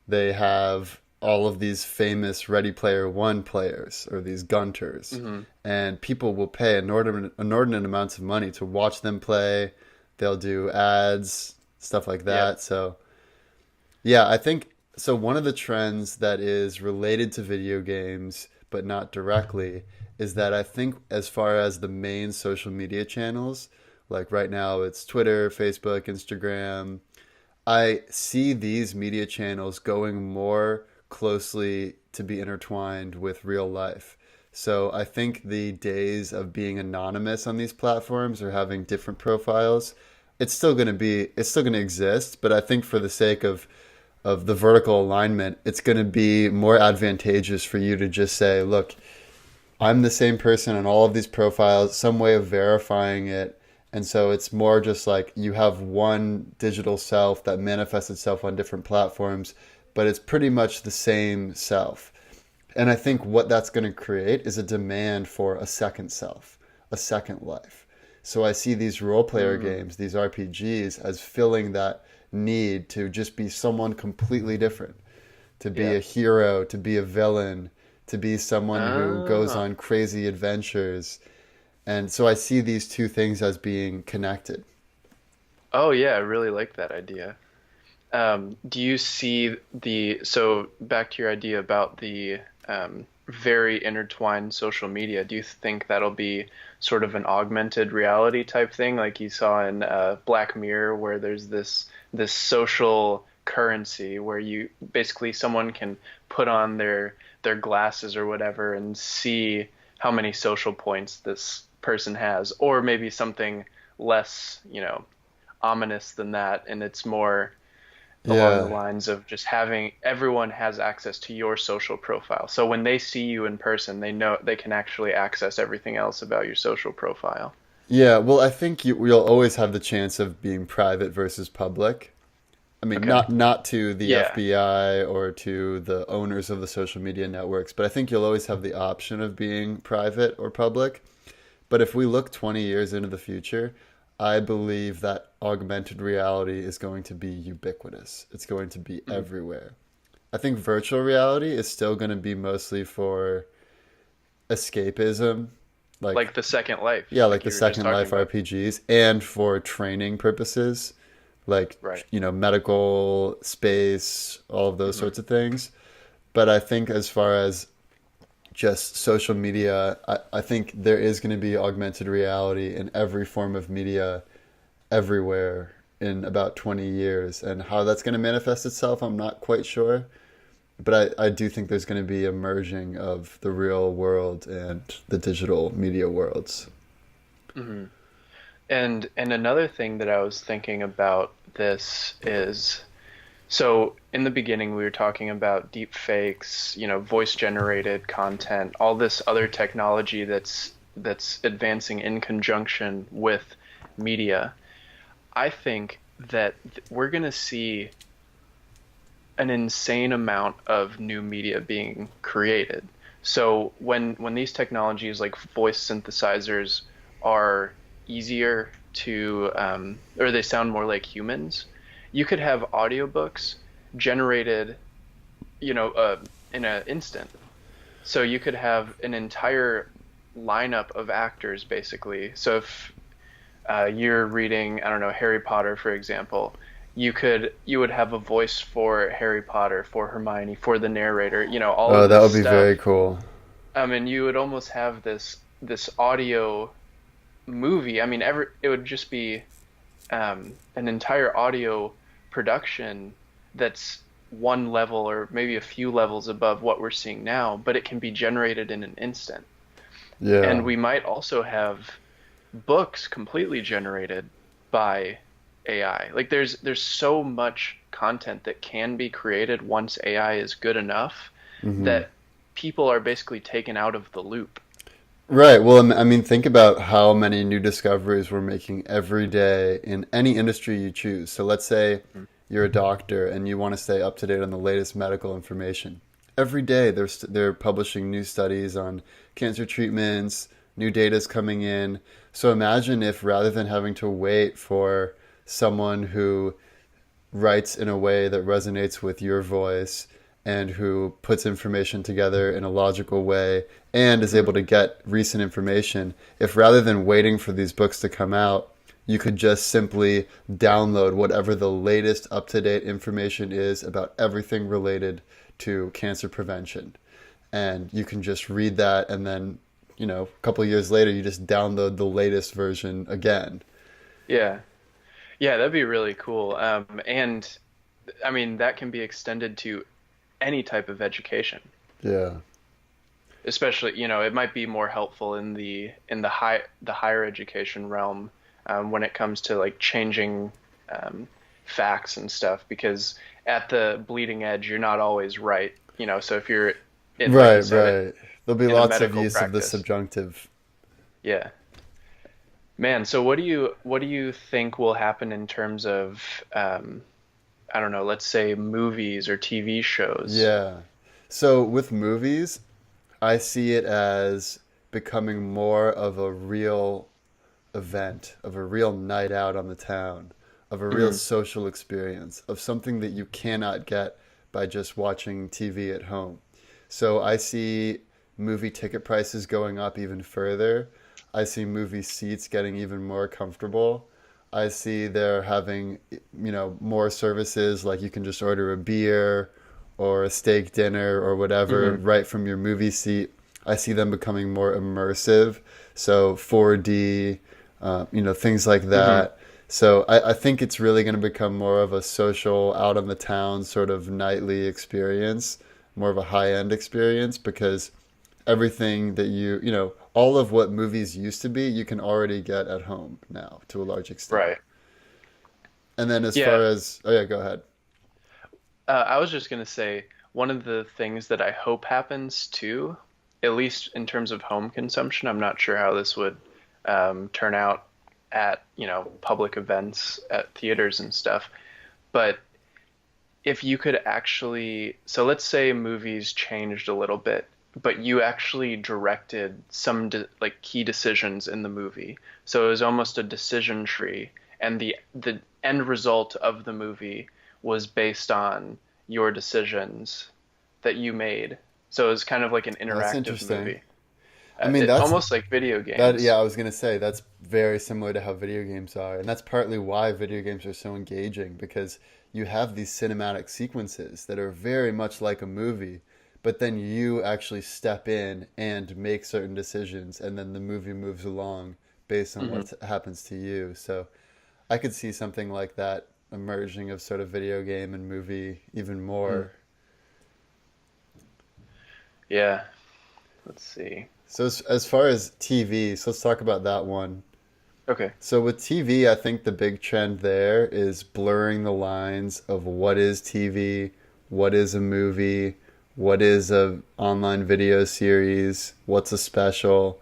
they have all of these famous Ready Player One players or these gunters,
hmm.
and people will pay inordinate amounts of money to watch them play. They'll do ads, stuff like
Yep.
that. So yeah, I think so. One of the trends that is related to video games, but not directly, is that I think as far as the main social media channels, like right now it's Twitter, Facebook, Instagram, I see these media channels going more closely to be intertwined with real life. So I think the days of being anonymous on these platforms or having different profiles, it's still going to exist, but I think for the sake of the vertical alignment, it's going to be more advantageous for you to just say, look, I'm the same person on all of these profiles, some way of verifying it. And so it's more just like you have one digital self that manifests itself on different platforms, but it's pretty much the same self. And I think what that's going to create is a demand for a second self, a second life. So I see these role player
Mm,
games, these RPGs, as filling that need to just be someone completely different, to be
yeah.
a hero, to be a villain, to be someone who goes
Ah.
on crazy adventures. And so I see these two things as being connected.
Oh yeah, I really like that idea. Do you see so back to your idea about the very intertwined social media, do you think that'll be sort of an augmented reality type thing like you saw in Black Mirror where there's this social currency where you basically someone can put on their glasses or whatever and see how many social points this person has, or maybe something less, ominous than that, and it's more along the
Yeah.
lines of just having everyone has access to your social profile. So when they see you in person, they know they can actually access everything else about your social profile.
Yeah, well, I think you'll always have the chance of being private versus public. I mean,
Okay.
not to the
Yeah.
FBI or to the owners of the social media networks, but I think you'll always have the option of being private or public. But if we look 20 years into the future, I believe that augmented reality is going to be ubiquitous. It's going to be
Mhm.
everywhere. I think virtual reality is still going to be mostly for escapism, like,
Like the Second Life,
yeah, like
like
the
you were just
Second
talking
Life
about.
RPGs, and for training purposes, like,
Right.
medical, space, all of those
Hmm.
sorts of things. But I think as far as just social media, I think there is going to be augmented reality in every form of media everywhere in about 20 years. And how that's going to manifest itself, I'm not quite sure. But I do think there's going to be a merging of the real world and the digital media worlds.
Hmm. And another thing that I was thinking about this is so in the beginning we were talking about deep fakes, voice generated content, all this other technology that's advancing in conjunction with media. I think that we're going to see an insane amount of new media being created. So when these technologies like voice synthesizers are easier to or they sound more like humans, you could have audiobooks generated, you know, uh, in an instant. So you could have an entire, lineup of actors basically. So if you're reading, I don't know, Harry Potter, for example, you would have a voice for Harry Potter, for Hermione, for the narrator, all
Oh,
of
that
this
would be
stuff.
very cool.
And you would almost have this audio movie. I mean, it would just be an entire audio production that's one level or maybe a few levels above what we're seeing now, but it can be generated in an instant.
Yeah.
And we might also have books completely generated by AI. Like there's so much content that can be created once AI is good enough
Hmm.
that people are basically taken out of the loop.
Right. Well, I mean, think about how many new discoveries we're making every day in any industry you choose. So let's say
Mhm.
you're a doctor and you want to stay up to date on the latest medical information. Every day they're publishing new studies on cancer treatments, new data's coming in. So imagine if rather than having to wait for someone who writes in a way that resonates with your voice and who puts information together in a logical way and is able
Mhm.
to get recent information, if rather than waiting for these books to come out, you could just simply download whatever the latest up to date information is about everything related to cancer prevention. And you can just read that, and then, a couple of years later, you just download the latest version again.
Yeah. Yeah, that'd be really cool. And I mean, that can be extended to any type of education.
Yeah.
Especially, it might be more helpful in the higher education realm when it comes to like changing um, facts and stuff, because at the bleeding edge, you're not always right. So if you're in, like
Right,
you said,
right. There'll be
in a
lots of
medical
use of the
practice,
subjunctive.
yeah. Man, so what do you think will happen in terms of I don't know, let's say movies or TV shows?
Yeah. So with movies, I see it as becoming more of a real event, of a real night out on the town, of a real
Hmm.
social experience, of something that you cannot get by just watching TV at home. So I see movie ticket prices going up even further. I see movie seats getting even more comfortable. I see they're having, more services like you can just order a beer or a steak dinner or whatever
Hmm.
right from your movie seat. I see them becoming more immersive, so 4D, things like
Hmm.
that. So I think it's really going to become more of a social, out on the town sort of nightly experience, more of a high end experience because everything that all of what movies used to be, you can already get at home now to a large extent.
Right.
And then as far
Yeah,
as, oh yeah, go ahead.
I was just gonna say one of the things that I hope happens too, at least in terms of home consumption. I'm not sure how this would turn out at, public events at theaters and stuff. But if you could actually, so let's say movies changed a little bit, but you actually directed some like key decisions in the movie. So it was almost a decision tree, and the end result of the movie was based on your decisions that you made. So it was kind of like an
That's
interactive
interesting.
movie,
I mean, that's
almost like video
yeah,
games.
I was gonna say that's very similar to how video games are, and that's partly why video games are so engaging because you have these cinematic sequences that are very much like a movie, but then you actually step in and make certain decisions, and then the movie moves along based on
Hmm.
what happens to you. So I could see something like that emerging of sort of video game and movie even
Hmm.
more.
Yeah, let's see.
So as far as TV, so let's talk about that one.
Okay.
So with TV, I think the big trend there is blurring the lines of what is TV, what is a movie, what is a online video series, what's a special.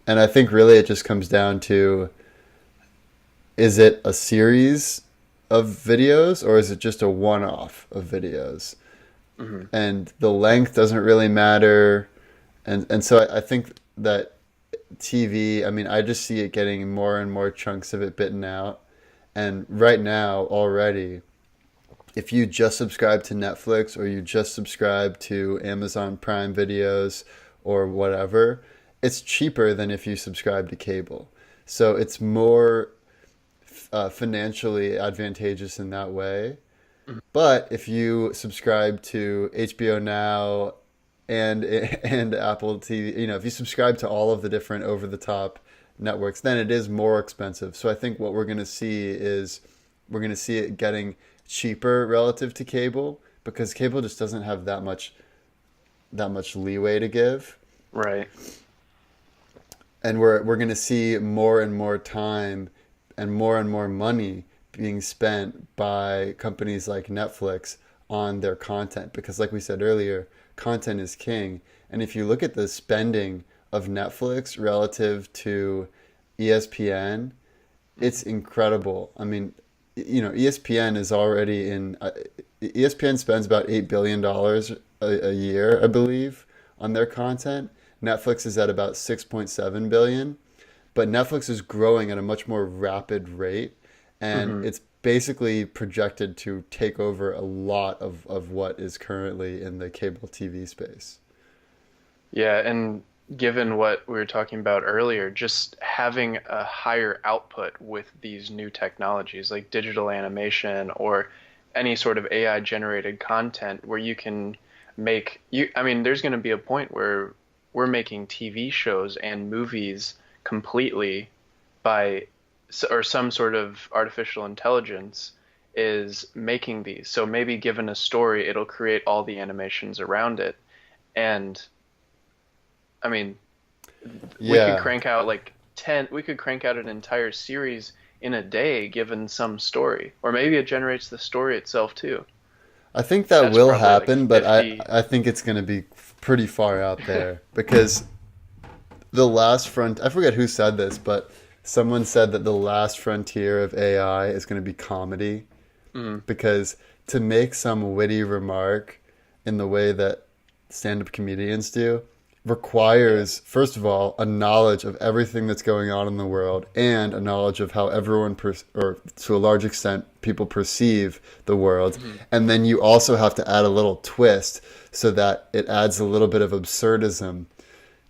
And I think really it just comes down to is it a series of videos or is it just a one-off of videos?
Hmm.
And the length doesn't really matter. And so I think that TV, I mean, I just see it getting more and more chunks of it bitten out. And right now, already, if you just subscribe to Netflix or you just subscribe to Amazon Prime videos or whatever, it's cheaper than if you subscribe to cable. So it's more financially advantageous in that way.
Mhm.
But if you subscribe to HBO Now and Apple TV, if you subscribe to all of the different over the top networks, then it is more expensive. So I think what we're going to see is we're going to see it getting cheaper relative to cable because cable just doesn't have that much leeway to give.
Right.
And we're going to see more and more time and more money being spent by companies like Netflix on their content because like we said earlier, content is king. And if you look at the spending of Netflix relative to ESPN, it's incredible. I mean, ESPN is already in ESPN spends about $8 billion a year, I believe, on their content. Netflix is at about 6.7 billion, but Netflix is growing at a much more rapid rate, and
Hmm.
it's basically projected to take over a lot of what is currently in the cable TV space.
Yeah, and given what we were talking about earlier, just having a higher output with these new technologies like digital animation or any sort of AI generated content where you can I mean, there's going to be a point where we're making TV shows and movies completely by or some sort of artificial intelligence is making these. So maybe given a story, it'll create all the animations around it. And I mean, we could
Yeah,
crank out like 10, we could crank out an entire series in a day given some story. Or maybe it generates the story itself too.
I think that
That's
will
probably like
happen, but I
50.
I think it's going to be pretty far out there because the last front I forget who said this, but someone said that the last frontier of AI is going to be comedy
Mm,
because to make some witty remark in the way that stand-up comedians do
yeah.
requires, first of all, a knowledge of everything that's going on in the world and a knowledge of how everyone, or to a large extent, people perceive the world.
Hmm.
And then you also have to add a little twist so that it adds a little bit of absurdism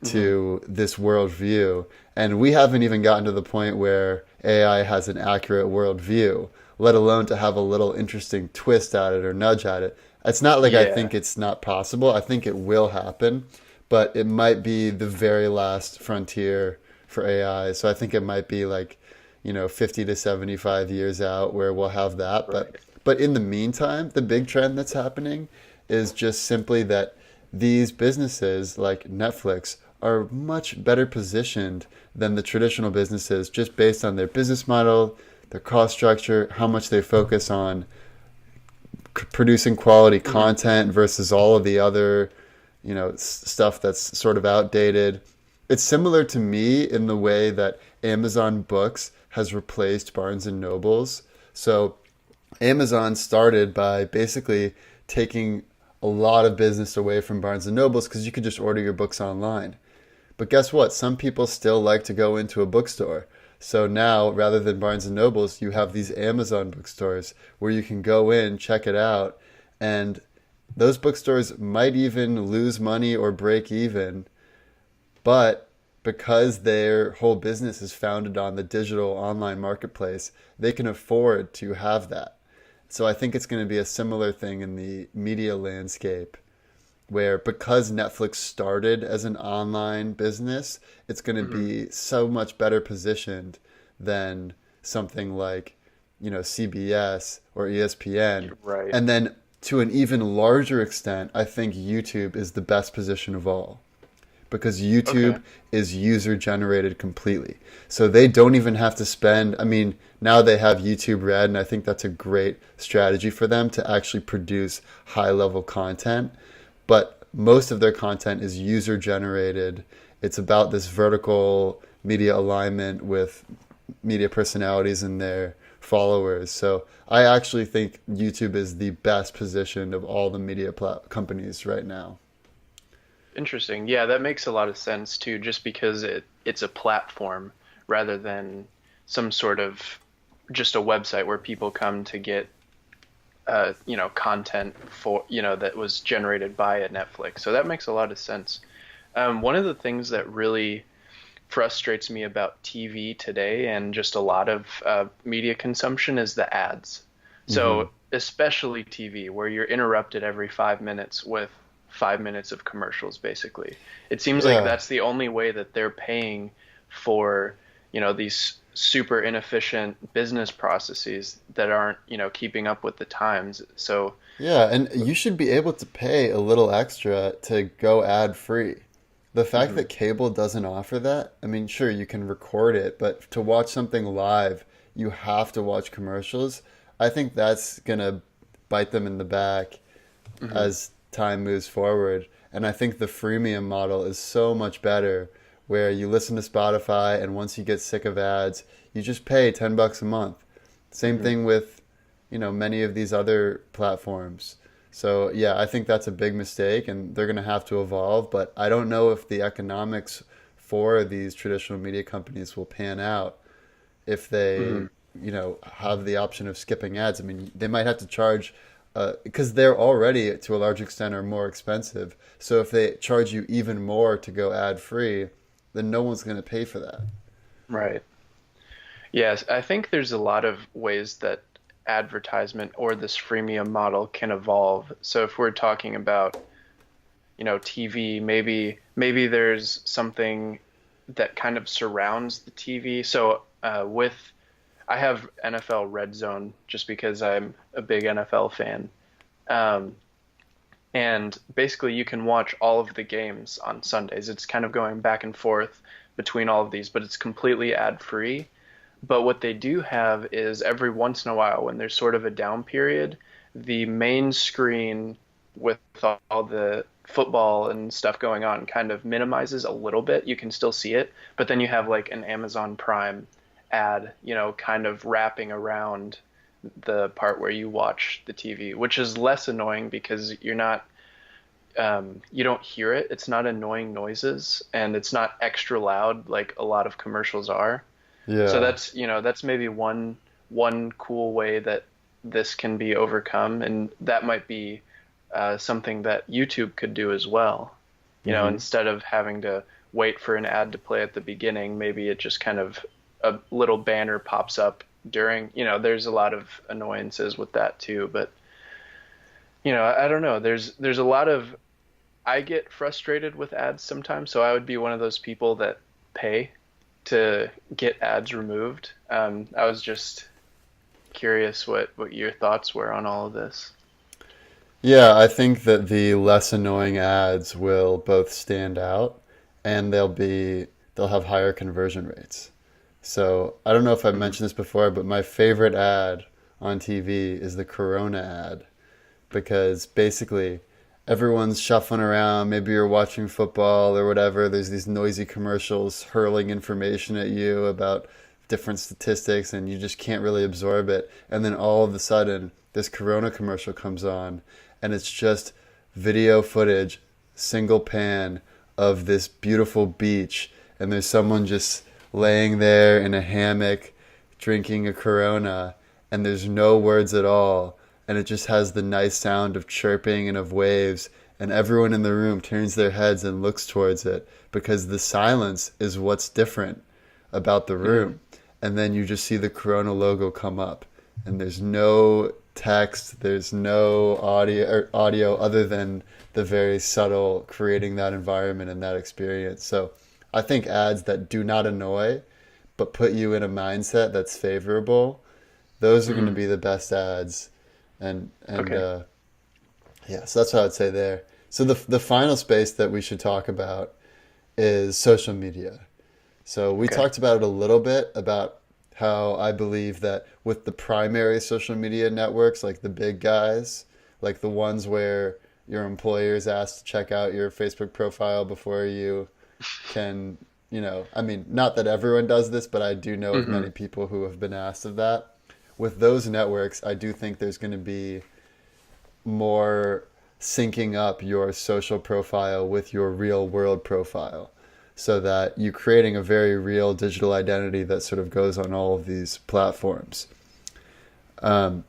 Hmm.
to this worldview. And we haven't even gotten to the point where AI has an accurate worldview, let alone to have a little interesting twist at it or nudge at it. It's not like I
Yeah.
think it's not possible. I think it will happen, but it might be the very last frontier for AI. So I think it might be like, 50 to 75 years out where we'll have that. But
Right.
but in the meantime, the big trend that's happening is just simply that these businesses like Netflix are much better positioned than the traditional businesses just based on their business model, their cost structure, how much they focus on producing quality
Hmm.
content versus all of the other, stuff that's sort of outdated. It's similar to me in the way that Amazon Books has replaced Barnes and Nobles. So Amazon started by basically taking a lot of business away from Barnes and Nobles because you could just order your books online. But guess what? Some people still like to go into a bookstore. So now, rather than Barnes and Nobles, you have these Amazon bookstores where you can go in, check it out, and those bookstores might even lose money or break even, but because their whole business is founded on the digital online marketplace, they can afford to have that. So I think it's going to be a similar thing in the media landscape where because Netflix started as an online business, it's going to
Hmm.
be so much better positioned than something like, CBS or ESPN.
Right.
And then to an even larger extent, I think YouTube is the best position of all because
Okay.
YouTube is user generated completely. So they don't even have to spend, I mean, now they have YouTube Red, and I think that's a great strategy for them to actually produce high level content. But most of their content is user generated. It's about this vertical media alignment with media personalities and their followers. So I actually think YouTube is the best positioned of all the media companies right now.
Interesting. Yeah, that makes a lot of sense too, just because it's a platform rather than some sort of just a website where people come to get content for, that was generated by a Netflix. So that makes a lot of sense. One of the things that really frustrates me about TV today and just a lot of media consumption is the ads.
Hmm.
So, especially TV, where you're interrupted every 5 minutes with 5 minutes of commercials, basically. It seems like
Yeah.
that's the only way that they're paying for, these super inefficient business processes that aren't, keeping up with the times. So,
Yeah, and you should be able to pay a little extra to go ad free. The fact
mhm,
that cable doesn't offer that, I mean, sure, you can record it, but to watch something live, you have to watch commercials. I think that's gonna bite them in the back
mhm.
as time moves forward. And I think the freemium model is so much better, where you listen to Spotify and once you get sick of ads, you just pay $10 a month. Same
Hmm.
thing with, many of these other platforms. So yeah, I think that's a big mistake and they're going to have to evolve, but I don't know if the economics for these traditional media companies will pan out if
Hmm.
they, have the option of skipping ads. I mean, they might have to charge because they're already to a large extent are more expensive. So if they charge you even more to go ad free, then no one's going to pay for that.
Right. Yes, I think there's a lot of ways that advertisement or this freemium model can evolve. So if we're talking about, TV, maybe there's something that kind of surrounds the TV. So with I have NFL Red Zone just because I'm a big NFL fan. Um, and basically you can watch all of the games on Sundays. It's kind of going back and forth between all of these, but it's completely ad free. But what they do have is every once in a while, when there's sort of a down period, the main screen with all the football and stuff going on kind of minimizes a little bit. You can still see it, but then you have like an Amazon Prime ad, kind of wrapping around the part where you watch the TV, which is less annoying because you don't hear it. It's not annoying noises and it's not extra loud like a lot of commercials are. So
Yeah.
that's maybe one cool way that this can be overcome, and that might be something that YouTube could do as well.
Hmm.
Instead of having to wait for an ad to play at the beginning, maybe it just kind of a little banner pops up during. There's a lot of annoyances with that too, but I don't know. There's a lot of I get frustrated with ads sometimes, so I would be one of those people that pay to get ads removed. I was just curious what your thoughts were on all of this.
Yeah, I think that the less annoying ads will both stand out and they'll have higher conversion rates. So I don't know if I've
Hmm.
mentioned this before, but my favorite ad on TV is the Corona ad because basically everyone's shuffling around. Maybe you're watching football or whatever. There's these noisy commercials hurling information at you about different statistics, and you just can't really absorb it. And then all of a sudden, this Corona commercial comes on, and it's just video footage, single pan of this beautiful beach, and there's someone just laying there in a hammock drinking a Corona, and there's no words at all, and it just has the nice sound of chirping and of waves, and everyone in the room turns their heads and looks towards it because the silence is what's different about the
Hmm.
room. And then you just see the Corona logo come up, and there's no text, there's no audio other than the very subtle creating that environment and that experience. So I think ads that do not annoy but put you in a mindset that's favorable, those are going to
Hmm.
be the best ads. And
Okay.
yeah, so that's what I would say there. So the final space that we should talk about is social media. So we
Okay.
talked about it a little bit about how I believe that with the primary social media networks, like the big guys, like the ones where your employer is asked to check out your Facebook profile before you can, I mean, not that everyone does this, but I do know of
Hmm.
many people who have been asked of that. With those networks, I do think there's going to be more syncing up your social profile with your real world profile so that you're creating a very real digital identity that sort of goes on all of these platforms.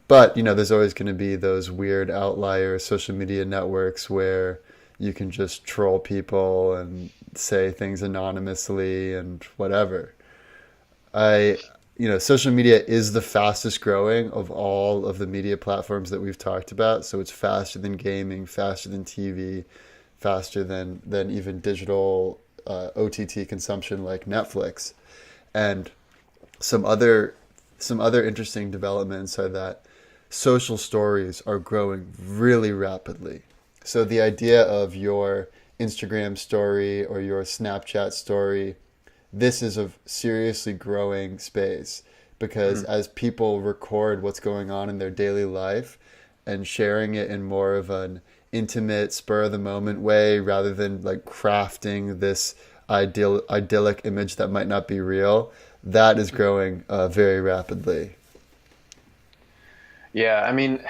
But there's always going to be those weird outlier social media networks where you can just troll people and say things anonymously and whatever. I, social media is the fastest growing of all of the media platforms that we've talked about. So it's faster than gaming, faster than TV, faster than even digital OTT consumption like Netflix. And some other some other interesting developments are that social stories are growing really rapidly. So the idea of your Instagram story or your Snapchat story, this is a seriously growing space because
Mhm.
as people record what's going on in their daily life and sharing it in more of an intimate, spur of the moment way rather than like crafting this idyllic image that might not be real, that is growing very rapidly.
Yeah, I mean,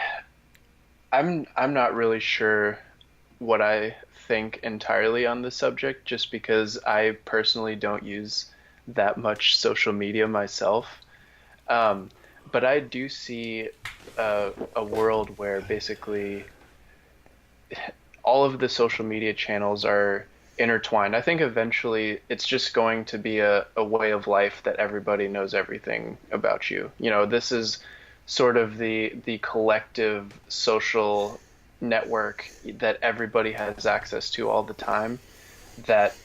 I'm not really sure what I think entirely on this subject, just because I personally don't use that much social media myself. Um, but I do see a world where basically all of the social media channels are intertwined. I think eventually it's just going to be a way of life that everybody knows everything about you. You know, this is sort of the collective social network that everybody has access to all the time that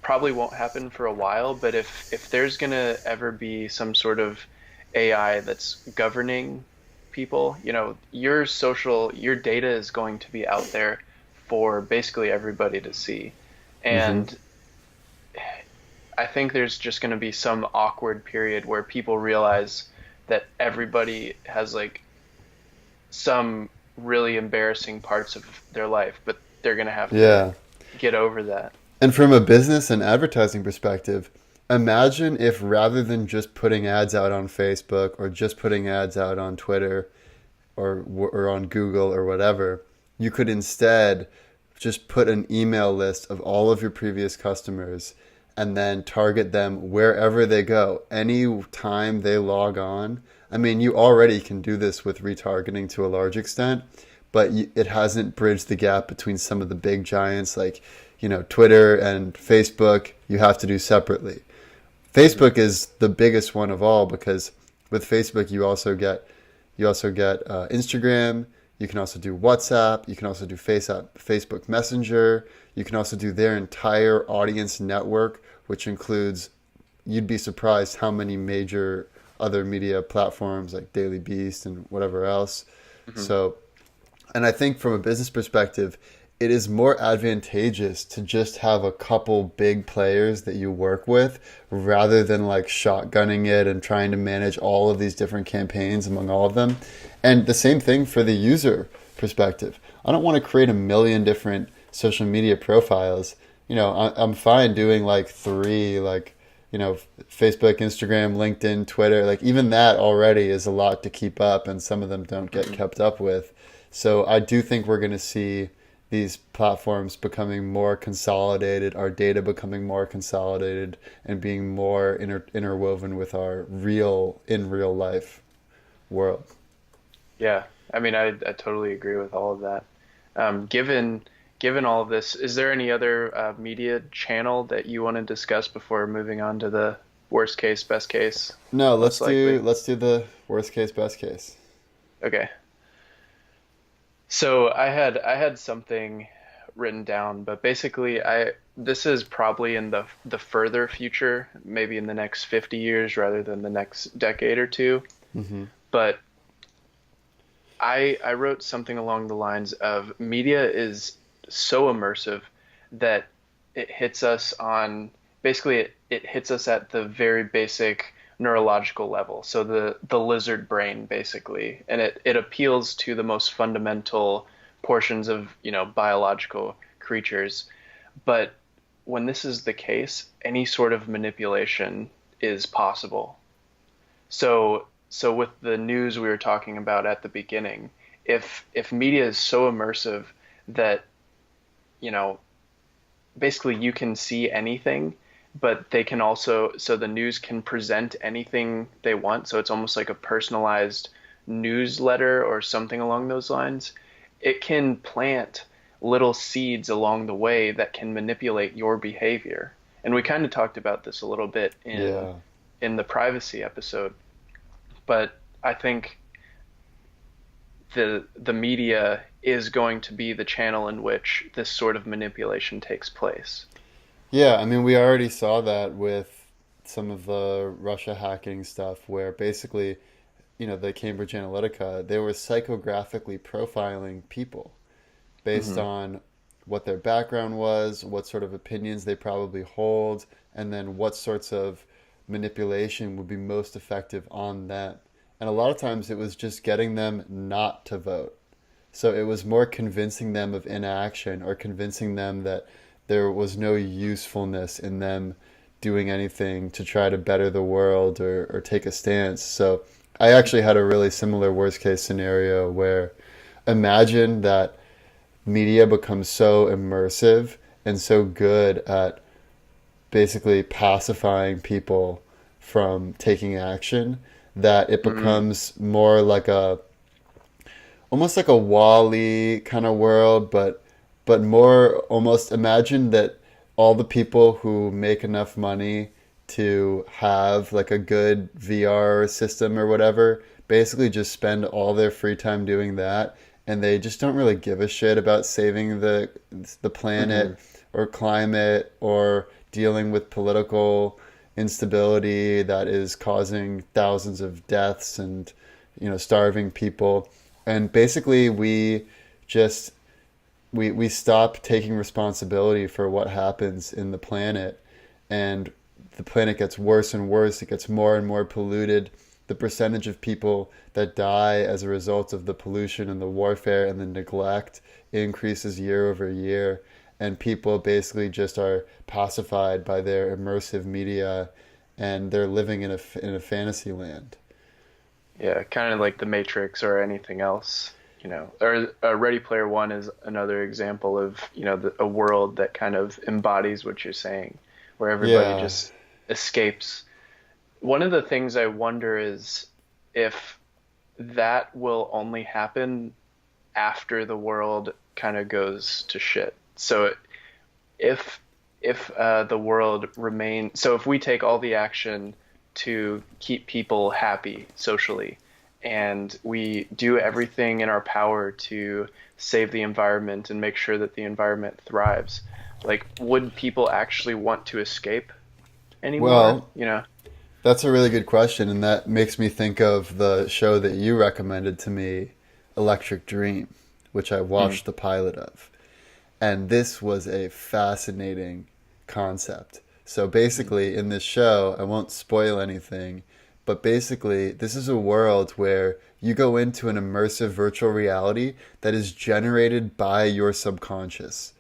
probably won't happen for a while, but if there's gonna ever be some sort of AI that's governing people, you know, your data is going to be out there for basically everybody to see.
Hmm.
And I think there's just going to be some awkward period where people realize that everybody has like some really embarrassing parts of their life, but they're going to have to
Yeah.
get over that.
And from a business and advertising perspective, imagine if rather than just putting ads out on Facebook or just putting ads out on Twitter or on Google or whatever, you could instead just put an email list of all of your previous customers and then target them wherever they go, any time they log on. I mean, you already can do this with retargeting to a large extent, but it hasn't bridged the gap between some of the big giants like, Twitter and Facebook. You have to do separately.
Hmm.
Facebook is the biggest one of all because with Facebook you also get Instagram. You can also do WhatsApp. You can also do Facebook Messenger. You can also do their entire audience network, which includes, you'd be surprised how many major other media platforms like Daily Beast and whatever else.
Hmm.
So, and I think from a business perspective, it is more advantageous to just have a couple big players that you work with rather than like shotgunning it and trying to manage all of these different campaigns among all of them. And the same thing for the user perspective. I don't want to create a million different social media profiles. I'm fine doing like three, like, Facebook, Instagram, LinkedIn, Twitter. Like, even that already is a lot to keep up, and some of them don't get
Hmm.
kept up with. So I do think we're going to see these platforms becoming more consolidated, our data becoming more consolidated, and being more interwoven with our real life world.
Yeah, I mean, I totally agree with all of that. Given all of this, is there any other media channel that you want to discuss before moving on to the worst case, best case,
No, let's
most
do
likely?
let's do the worst case, best case.
Okay. So I had something written down, but basically I this is probably in the further future, maybe in the next 50 years rather than the next decade or two.
Hmm.
But I wrote something along the lines of media is so immersive that it hits us on basically it hits us at the very basic neurological level. So the lizard brain basically, and it appeals to the most fundamental portions of, you know, biological creatures. But when this is the case, any sort of manipulation is possible. So with the news we were talking about at the beginning, if media is so immersive that, you know, basically you can see anything, but they can also, so the news can present anything they want. So it's almost like a personalized newsletter or something along those lines. It can plant little seeds along the way that can manipulate your behavior. And we kind of talked about this a little bit
Yeah.
in the privacy episode, but I think the media is going to be the channel in which this sort of manipulation takes place.
Yeah, I mean, we already saw that with some of the Russia hacking stuff, where basically, the Cambridge Analytica, they were psychographically profiling people based
Hmm.
on what their background was, what sort of opinions they probably hold, and then what sorts of manipulation would be most effective on them. And a lot of times it was just getting them not to vote. So it was more convincing them of inaction or convincing them that there was no usefulness in them doing anything to try to better the world or take a stance. So I actually had a really similar worst case scenario where imagine that media becomes so immersive and so good at basically pacifying people from taking action that it
Hmm.
becomes more like a almost like a Wall-E kind of world, but more almost imagine that all the people who make enough money to have like a good VR system or whatever basically just spend all their free time doing that, and they just don't really give a shit about saving the
Hmm.
planet or climate or dealing with political instability that is causing thousands of deaths and starving people. And basically just we stop taking responsibility for what happens in the planet, and the planet gets worse and worse. It gets more and more polluted. The percentage of people that die as a result of the pollution and the warfare and the neglect increases year over year, and people basically just are pacified by their immersive media, and they're living in a fantasy land.
Yeah, kind of like the Matrix or anything else, you know. Or Ready Player One is another example of, a world that kind of embodies what you're saying, where everybody
Yeah.
just escapes. One of the things I wonder is if that will only happen after the world kind of goes to shit. So if the world remain so if we take all the action to keep people happy socially, and we do everything in our power to save the environment and make sure that the environment thrives, like, would people actually want to escape anymore,
Well,
you know?
that's a really good question, and that makes me think of the show that you recommended to me, Electric Dream, which I
Mm,
watched the pilot of. And this was a fascinating concept. So
mm,
basically, in this show, I won't spoil anything, but basically, this is a world where you go into an immersive virtual reality that is generated by your subconscious.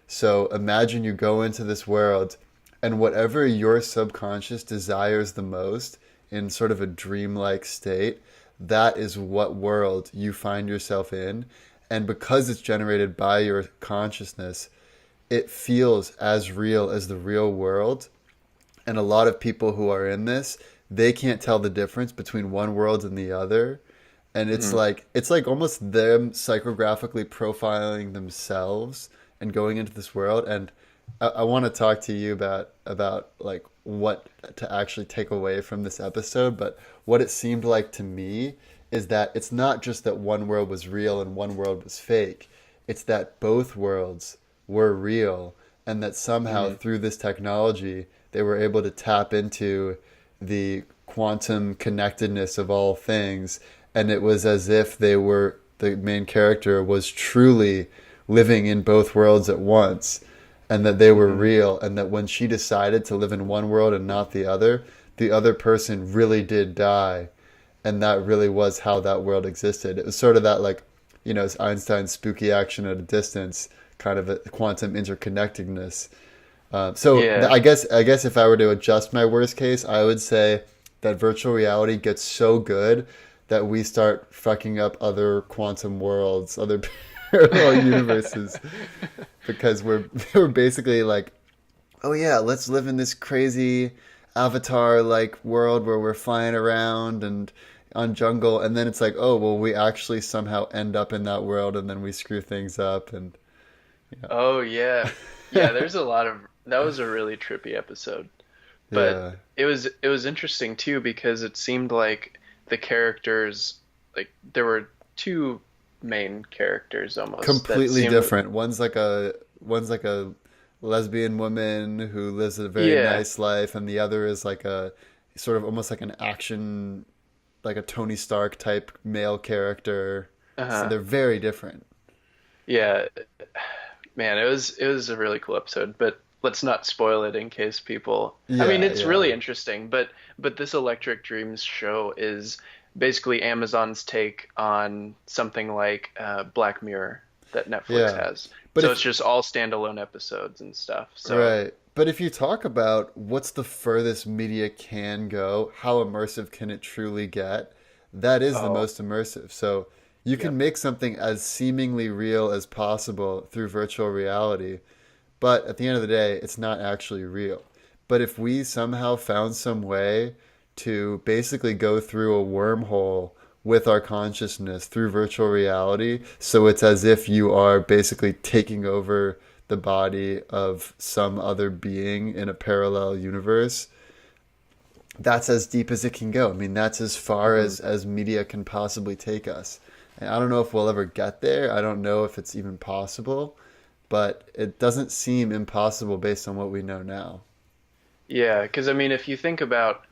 So imagine you go into this world, and whatever your subconscious desires the most in sort of a dreamlike state, that is what world you find yourself in. And because it's generated by your consciousness, it feels as real as the real world. And a lot of people who are in this, they can't tell the difference between one world and the other. And
mm.
it's like almost them psychographically profiling themselves and going into this world. And I want to talk to you about like what to actually take away from this episode. But what it seemed like to me is that it's not just that one world was real and one world was fake. It's that both worlds were real, and that somehow
Mm.
through this technology they were able to tap into the quantum connectedness of all things, and it was as if the main character was truly living in both worlds at once, and that they were
Hmm.
real, and that when she decided to live in one world and not the other person really did die, and that really was how that world existed. It was sort of that, like, it's Einstein's spooky action at a distance, kind of a quantum interconnectedness.
Yeah.
I guess if I were to adjust my worst case, I would say that virtual reality gets so good that we start fucking up other quantum worlds, other parallel universes, because we're basically like, oh yeah, let's live in this crazy avatar like world where we're flying around and on jungle, and then it's like, oh well, we actually somehow end up in that world, and then we screw things up, and
Oh yeah. Yeah, there's a lot of that was a really trippy episode. But
Yeah.
it was interesting too because it seemed like the characters like there were two main characters almost that
Completely
seemed
different. One's like a lesbian woman who lives a very
yeah,
nice life, and the other is like a sort of almost like an action, like a Tony Stark type male character. So
uh-huh.
they're very different.
Yeah, man, it was a really cool episode, but let's not spoil it in case people. I mean,
Yeah,
it's really
yeah,
interesting, but this Electric Dreams show is basically Amazon's take on something like Black Mirror that Netflix
yeah.
has.
But
So
if
it's just all standalone episodes and stuff. So,
Right. But if you talk about what's the furthest media can go, how immersive can it truly get, that is the
oh,
most immersive. So you can
yep.
make something as seemingly real as possible through virtual reality, but at the end of the day, it's not actually real. But if we somehow found some way to basically go through a wormhole with our consciousness through virtual reality, so it's as if you are basically taking over the body of some other being in a parallel universe, that's as deep as it can go. I mean, that's as far
Hmm.
as media can possibly take us. And I don't know if we'll ever get there. I don't know if it's even possible, but it doesn't seem impossible based on what we know now.
Yeah, because I mean, if you think about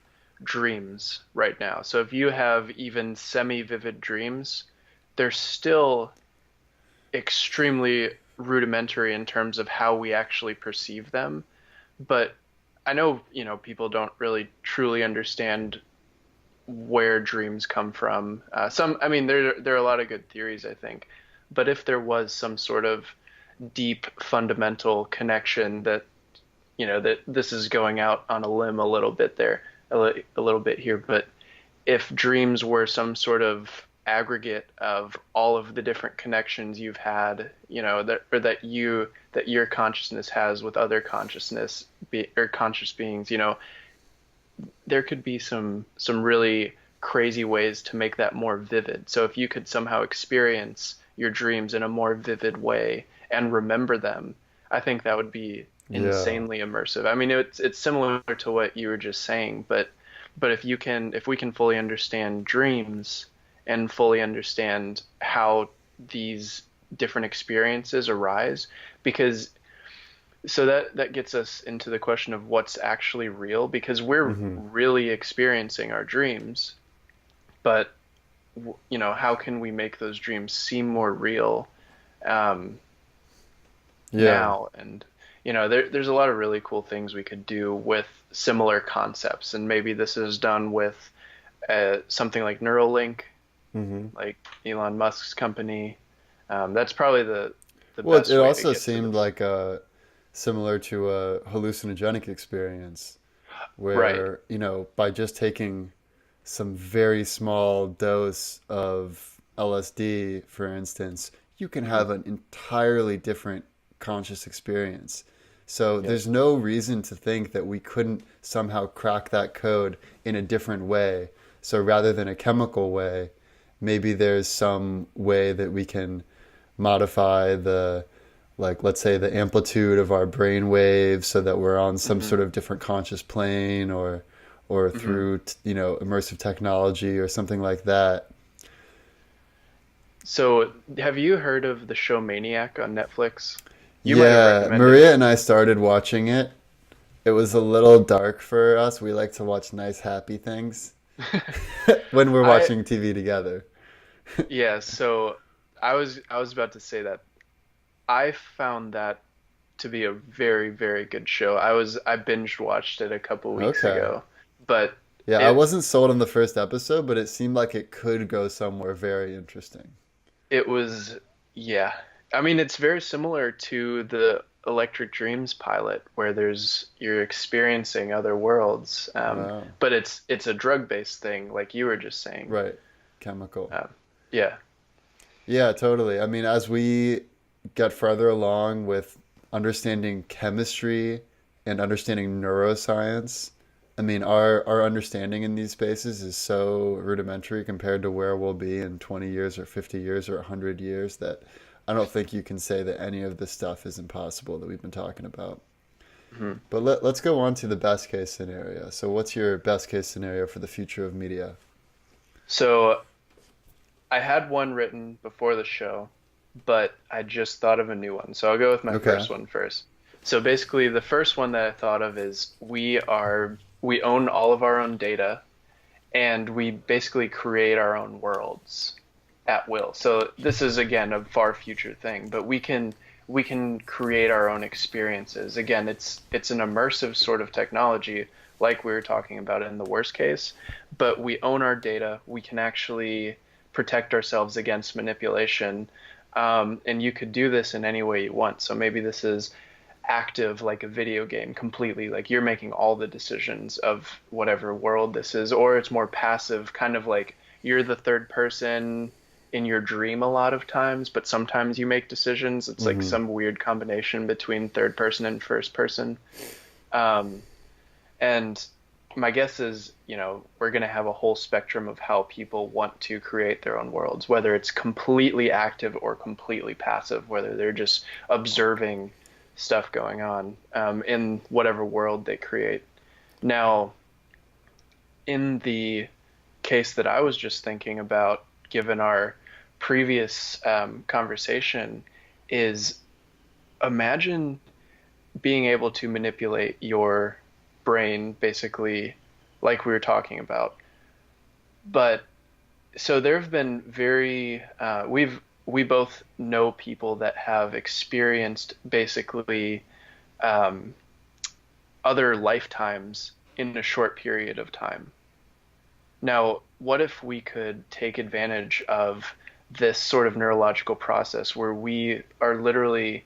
dreams right now, so if you have even semi-vivid dreams, they're still extremely rudimentary in terms of how we actually perceive them. But I know, people don't really truly understand where dreams come from. I mean, there are a lot of good theories, I think. But if there was some sort of deep fundamental connection that this is going out on a limb a little bit there, a little bit here, but if dreams were some sort of aggregate of all of the different connections you've had, that or that your consciousness has with other or conscious beings, there could be some really crazy ways to make that more vivid. So if you could somehow experience your dreams in a more vivid way and remember them, I think that would be
Yeah.
insanely immersive. I mean, it's similar to what you were just saying, but if we can fully understand dreams and fully understand how these different experiences arise, because so that gets us into the question of what's actually real, because we're
Hmm.
really experiencing our dreams, but how can we make those dreams seem more real um,
Yeah.
now? And there's a lot of really cool things we could do with similar concepts, and maybe this is done with something like Neuralink,
Hmm.
like Elon Musk's company. That's probably the
Well, it
best way to
also
get to
seemed
this.
like similar to a hallucinogenic experience
Right.
where, by just taking some very small dose of LSD, for instance, you can
Hmm.
have an entirely different conscious experience. So
Yep.
there's no reason to think that we couldn't somehow crack that code in a different way. So rather than a chemical way, maybe there's some way that we can modify like let's say the amplitude of our brain waves so that we're on some
Hmm.
sort of different conscious plane or
Hmm.
through immersive technology or something like that.
So, have you heard of the show Maniac on Netflix? You might have
Yeah,
recommended it
Maria
to
and I
me.
started watching it. It was a little dark for us. We like to watch nice happy things when we're
I
watching TV together.
Yeah, so I was about to say that I found that to be a very, very good show. I binge watched it a couple weeks
Okay.
ago, but
Yeah, I
it
wasn't sold on the first episode, but it seemed like it could go somewhere very interesting.
it was yeah. I mean, it's very similar to the Electric Dreams pilot where you're experiencing other worlds,
Wow.
but it's a drug-based thing, like you were just saying.
Right. Chemical.
Um, yeah.
Yeah, totally. I mean, as we get further along with understanding chemistry and understanding neuroscience, I mean, our understanding in these spaces is so rudimentary compared to where we'll be in 20 years or 50 years or 100 years that I don't think you can say that any of this stuff is impossible that we've been talking about.
Mhm.
But let's go on to the best case scenario. So, what's your best case scenario for the future of media?
So I had one written before the show, but I just thought of a new one. So I'll go with my
Okay.
first one first. So basically, the first one that I thought of is we own all of our own data, and we basically create our own worlds at will. So this is again a far future thing, but we can create our own experiences. Again, it's an immersive sort of technology like we were talking about in the worst case, but we own our data. We can actually protect ourselves against manipulation. And you could do this in any way you want. So maybe this is active like a video game completely, like you're making all the decisions of whatever world this is, or it's more passive, kind of like you're the third person in your dream a lot of times, but sometimes you make decisions. It's like
Hmm.
some weird combination between third person and first person. um, and my guess is, we're going to have a whole spectrum of how people want to create their own worlds, whether it's completely active or completely passive, whether they're just observing stuff going on in whatever world they create. Now, in the case that I was just thinking about, given our previous conversation, is imagine being able to manipulate your brain, basically, like we were talking about. But so there have been we both know people that have experienced basically um, other lifetimes in a short period of time. Now, what if we could take advantage of this sort of neurological process where we are literally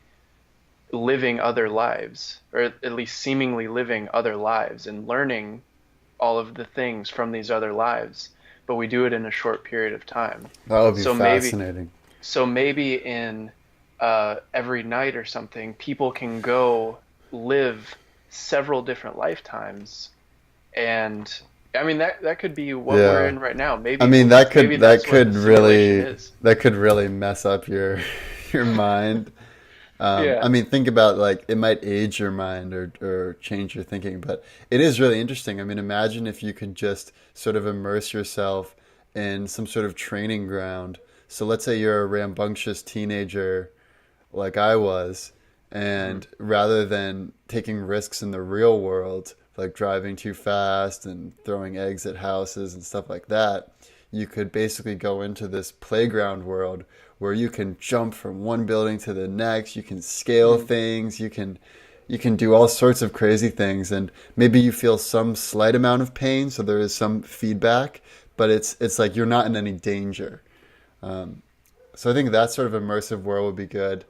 living other lives, or at least seemingly living other lives and learning all of the things from these other lives, but we do it in a short period of time.
That would be
So maybe,
fascinating.
so maybe in every night or something, people can go live several different lifetimes, and I mean that could be what we're
Yeah.
in right now.
I
Maybe
mean, that
maybe
could
that's what the simulation is.
that could really mess up your your mind. I
Yeah.
mean, think about like it might age your mind or change your thinking, but it is really interesting. I mean, imagine if you could just sort of immerse yourself in some sort of training ground. So let's say you're a rambunctious teenager like I was,
Mhm.
and rather than taking risks in the real world, like driving too fast and throwing eggs at houses and stuff like that, you could basically go into this playground world where you can jump from one building to the next, you can scale
Mhm.
things, you can do all sorts of crazy things, and maybe you feel some slight amount of pain, so there is some feedback, but it's like you're not in any danger. So I think that sort of immersive world would be good.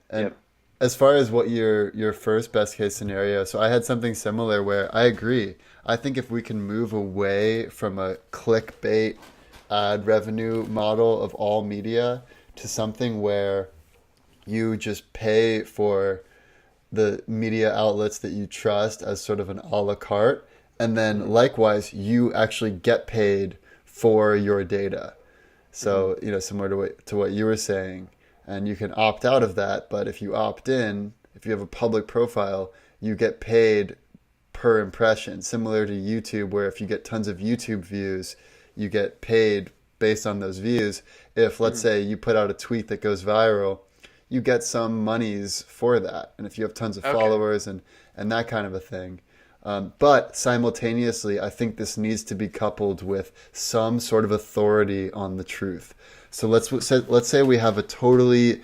And
Yep.
as far as what your first best case scenario, so I had something similar where I agree. I think if we can move away from a clickbait ad revenue model of all media to something where you just pay for the media outlets that you trust as sort of an a la carte, and then
Mhm.
likewise you actually get paid for your data.
Mhm.
So, similar to what you were saying, and you can opt out of that, but if you opt in, if you have a public profile, you get paid per impression, similar to YouTube, where if you get tons of YouTube views, you get paid based on those views. If, let's
Mhm.
say, you put out a tweet that goes viral, you get some monies for that. And if you have tons of
Okay.
followers and that kind of a thing. But simultaneously, I think this needs to be coupled with some sort of authority on the truth. So let's say we have a totally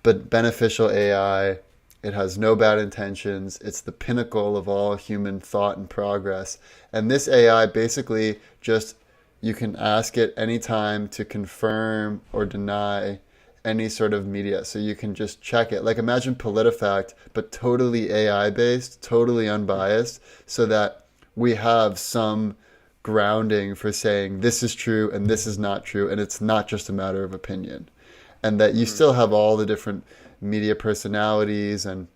but beneficial AI. It has no bad intentions. It's the pinnacle of all human thought and progress. And this AI basically just you can ask it anytime to confirm or deny any sort of media. So you can just check it. Like imagine PolitiFact, but totally AI based, totally
Mhm.
unbiased, so that we have some grounding for saying this is true and this is not true, and it's not just a matter of opinion. And that you
Mhm.
still have all the different media personalities and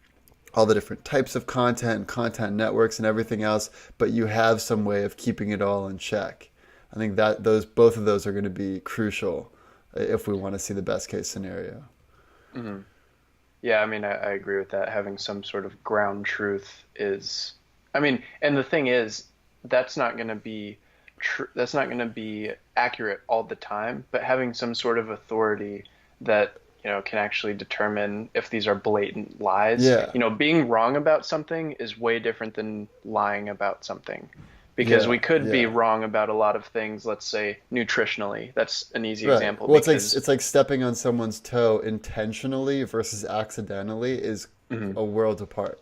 all the different types of content and content networks and everything else, but you have some way of keeping it all in check. I think that those both of those are going to be crucial if we want to see the best case scenario.
Mhm. Yeah, I mean, I agree with that. Having some sort of ground truth is, I mean, and the thing is, that's not going to be that's not going to be accurate all the time, but having some sort of authority that, can actually determine if these are blatant lies.
Yeah,
Being wrong about something is way different than lying about something. Because
yeah,
we could be
yeah.
wrong about a lot of things, let's say nutritionally. That's an easy
Right.
example
Well,
because,
it's like stepping on someone's toe intentionally versus accidentally is
mhm,
a world apart.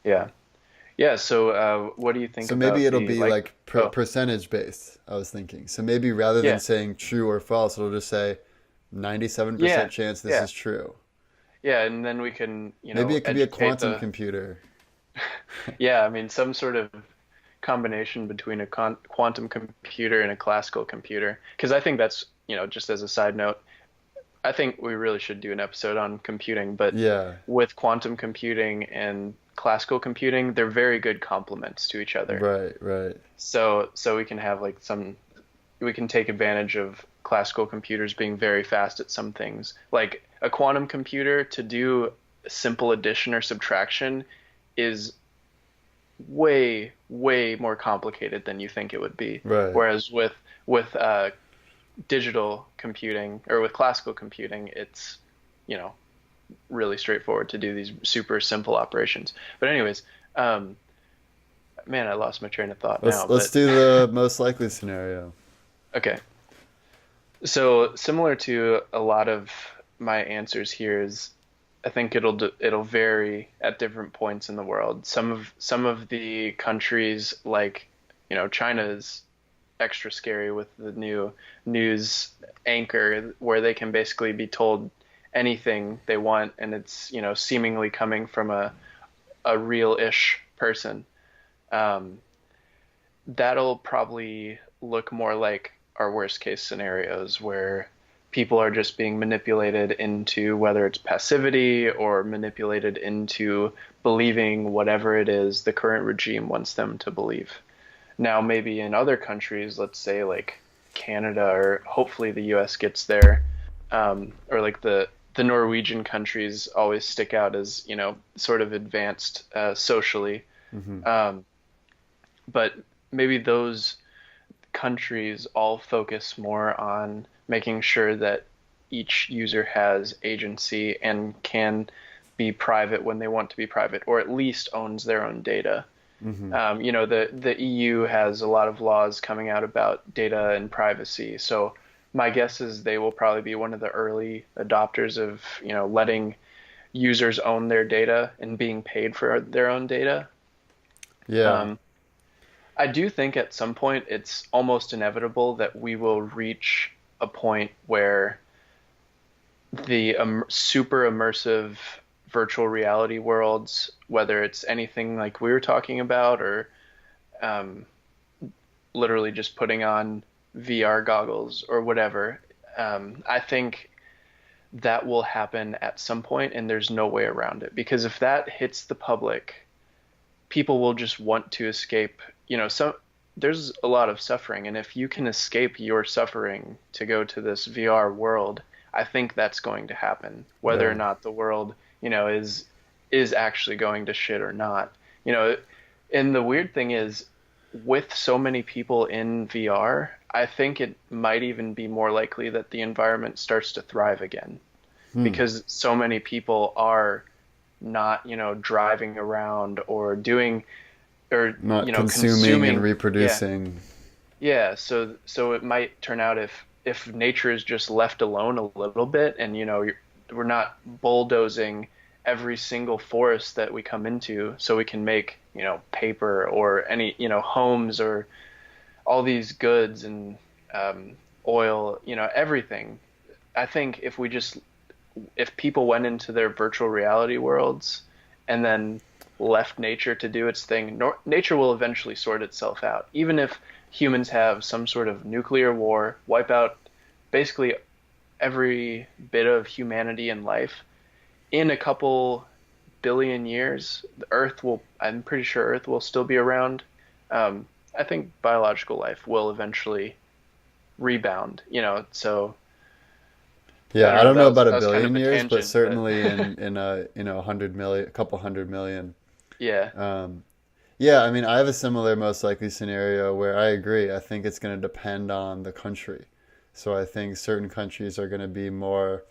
yeah. Yeah, so what do you think
So maybe
about
it'll
the
be
like
like
oh,
percentage based, I was thinking. So maybe rather than
yeah.
saying true or false, it'll just say
Yeah.
97% chance this
Yeah.
is true.
Yeah, and then we can,
Maybe it could be a
educate
quantum
the
computer.
yeah, I mean some sort of combination between a quantum computer and a classical computer. Because I think that's, just as a side note, I think we really should do an episode on computing, but
Yeah,
with quantum computing and classical computing, they're very good complements to each other.
right, right.
So we can have like we can take advantage of classical computers being very fast at some things. Like a quantum computer to do simple addition or subtraction is way, way more complicated than you think it would be.
Right.
Whereas with digital computing or with classical computing, it's you know really straightforward to do these super simple operations. But anyways, um, man, I lost my train of thought now.
Let's
But
do the most likely scenario.
okay, so similar to a lot of my answers here is I think it'll vary at different points in the world. Some of the countries like China is extra scary with the new news anchor where they can basically be told anything they want and it's seemingly coming from a real-ish person. Um, that'll probably look more like our worst case scenarios where people are just being manipulated into whether it's passivity or manipulated into believing whatever it is the current regime wants them to believe. Now, maybe in other countries, let's say like Canada or hopefully the US gets there, or like the Norwegian countries always stick out as, sort of advanced socially.
Hmm.
Um, but maybe those countries all focus more on making sure that each user has agency and can be private when they want to be private, or at least owns their own data.
Hmm.
The EU has a lot of laws coming out about data and privacy. So my guess is they will probably be one of the early adopters of, letting users own their data and being paid for their own data.
Yeah.
Um, I do think at some point it's almost inevitable that we will reach a point where the super immersive virtual reality worlds, whether it's anything like we were talking about or um, literally just putting on VR goggles or whatever, I think that will happen at some point and there's no way around it. Because if that hits the public, people will just want to escape. There's a lot of suffering, and if you can escape your suffering to go to this VR world, I think that's going to happen, whether or
Yeah.
not the world, is actually going to shit or not. You know, and the weird thing is, with so many people in VR, I think it might even be more likely that the environment starts to thrive again
Hmm.
because so many people are not, driving around or doing or
Not consuming and
consuming. Yeah,
reproducing.
yeah. So it might turn out if nature is just left alone a little bit, and we're not bulldozing every single forest that we come into, so we can make paper or any homes or all these goods and um, oil, everything. I think if people went into their virtual reality worlds and then left nature to do its thing, nature will eventually sort itself out. Even if humans have some sort of nuclear war, wipe out basically every bit of humanity and life, in a couple billion years, the Earth will, I'm pretty sure Earth will still be around. I think biological life will eventually rebound, so I
Yeah,
don't
I
know.
don't know about a
That was kind of
billion
a
years, but
tangent, but
certainly in a 100 million, a couple 100 million.
yeah.
Um, yeah, I mean, I have a similar most likely scenario where I agree. I think it's going to depend on the country. So I think certain countries are going to be more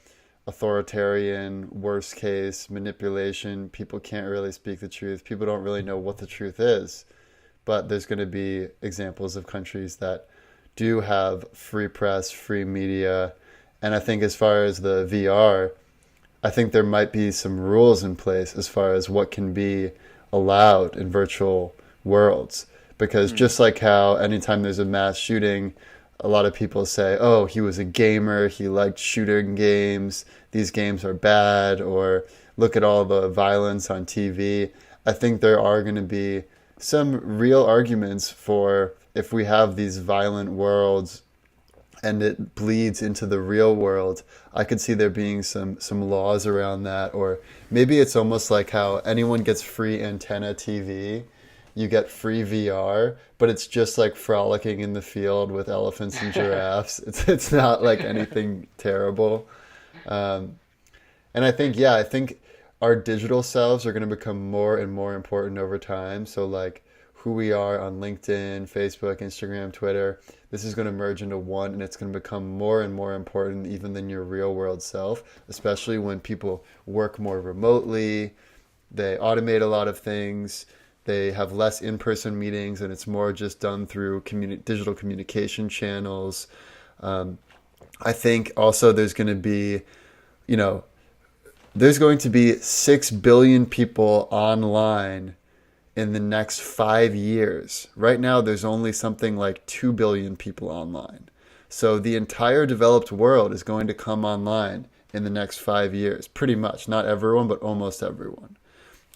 authoritarian, worst case, manipulation. People can't really speak the truth. People don't really know what the truth is. But there's going to be examples of countries that do have free press, free media. And I think as far as the VR, I think there might be some rules in place as far as what can be allowed in virtual worlds. Because
Mm.
just like how anytime there's a mass shooting, a lot of people say, oh, he was a gamer, he liked shooting games, these games are bad, or look at all the violence on TV. I think there are going to be some real arguments for if we have these violent worlds and it bleeds into the real world, I could see there being some laws around that. Or maybe it's almost like how anyone gets free antenna TV, you get free VR, but it's just like frolicking in the field with elephants and giraffes. It's not like anything terrible. Um, and I think, yeah, I think our digital selves are going to become more and more important over time. So, like who we are on LinkedIn, Facebook, Instagram, Twitter, this is going to merge into one, and it's going to become more and more important even than your real world self, especially when people work more remotely, they automate a lot of things, they have less in-person meetings, and it's more just done through digital communication channels. Um, I think also you know, there's going to be 6 billion people online in the next 5 years. Right now, there's only something like 2 billion people online. So the entire developed world is going to come online in the next 5 years, pretty much. Not everyone, but almost everyone.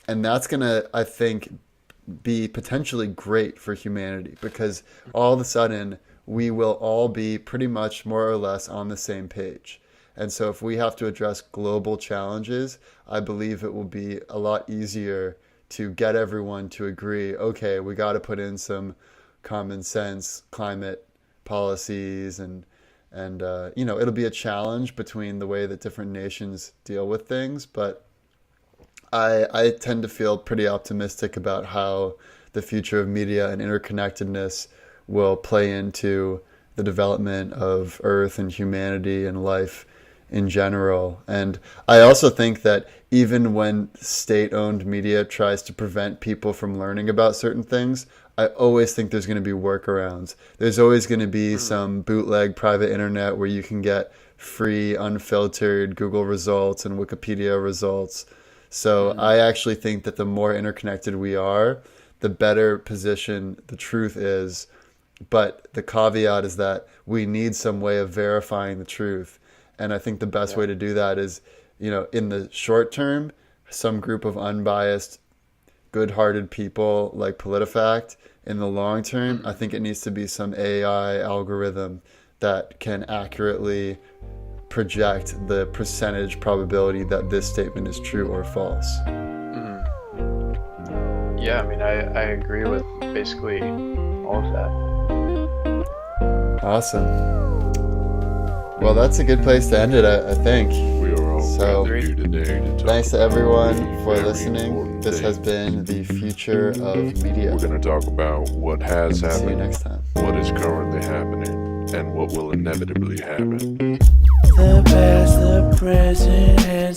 And that's going to, I think, be potentially great for humanity because all of a sudden we will all be pretty much more or less on the same page. And so if we have to address global challenges, I believe it will be a lot easier to get everyone to agree, okay, we got to put in some common sense climate policies and it'll be a challenge between the way that different nations deal with things, but I tend to feel pretty optimistic about how the future of media and interconnectedness will play into the development of Earth and humanity and life in general. And I also think that even when state-owned media tries to prevent people from learning about certain things, I always think there's going to be workarounds. There's always going to be some bootleg private internet where you can get free, unfiltered Google results and Wikipedia results. So
Mm.
I actually think that the more interconnected we are, the better position the truth is. But the caveat is that we need some way of verifying the truth. And I think the best
Yeah.
way to do that is, in the short term, some group of unbiased, good-hearted people like PolitiFact. In the long term, I
Mm.
think it needs to be some AI algorithm that can accurately project the percentage probability that this statement is true or false.
Mm. Yeah, I mean, I agree with basically all of that.
Awesome. Well, that's a good place to end it, I think.
We are all
So,
gathered here today to talk
thanks to
about
everyone
a
for
very
listening.
important
This
thing.
has been the future of media.
We're going to talk about what has
See you
happened,
next time.
what is currently happening, and what will inevitably happen.
The past, the present, and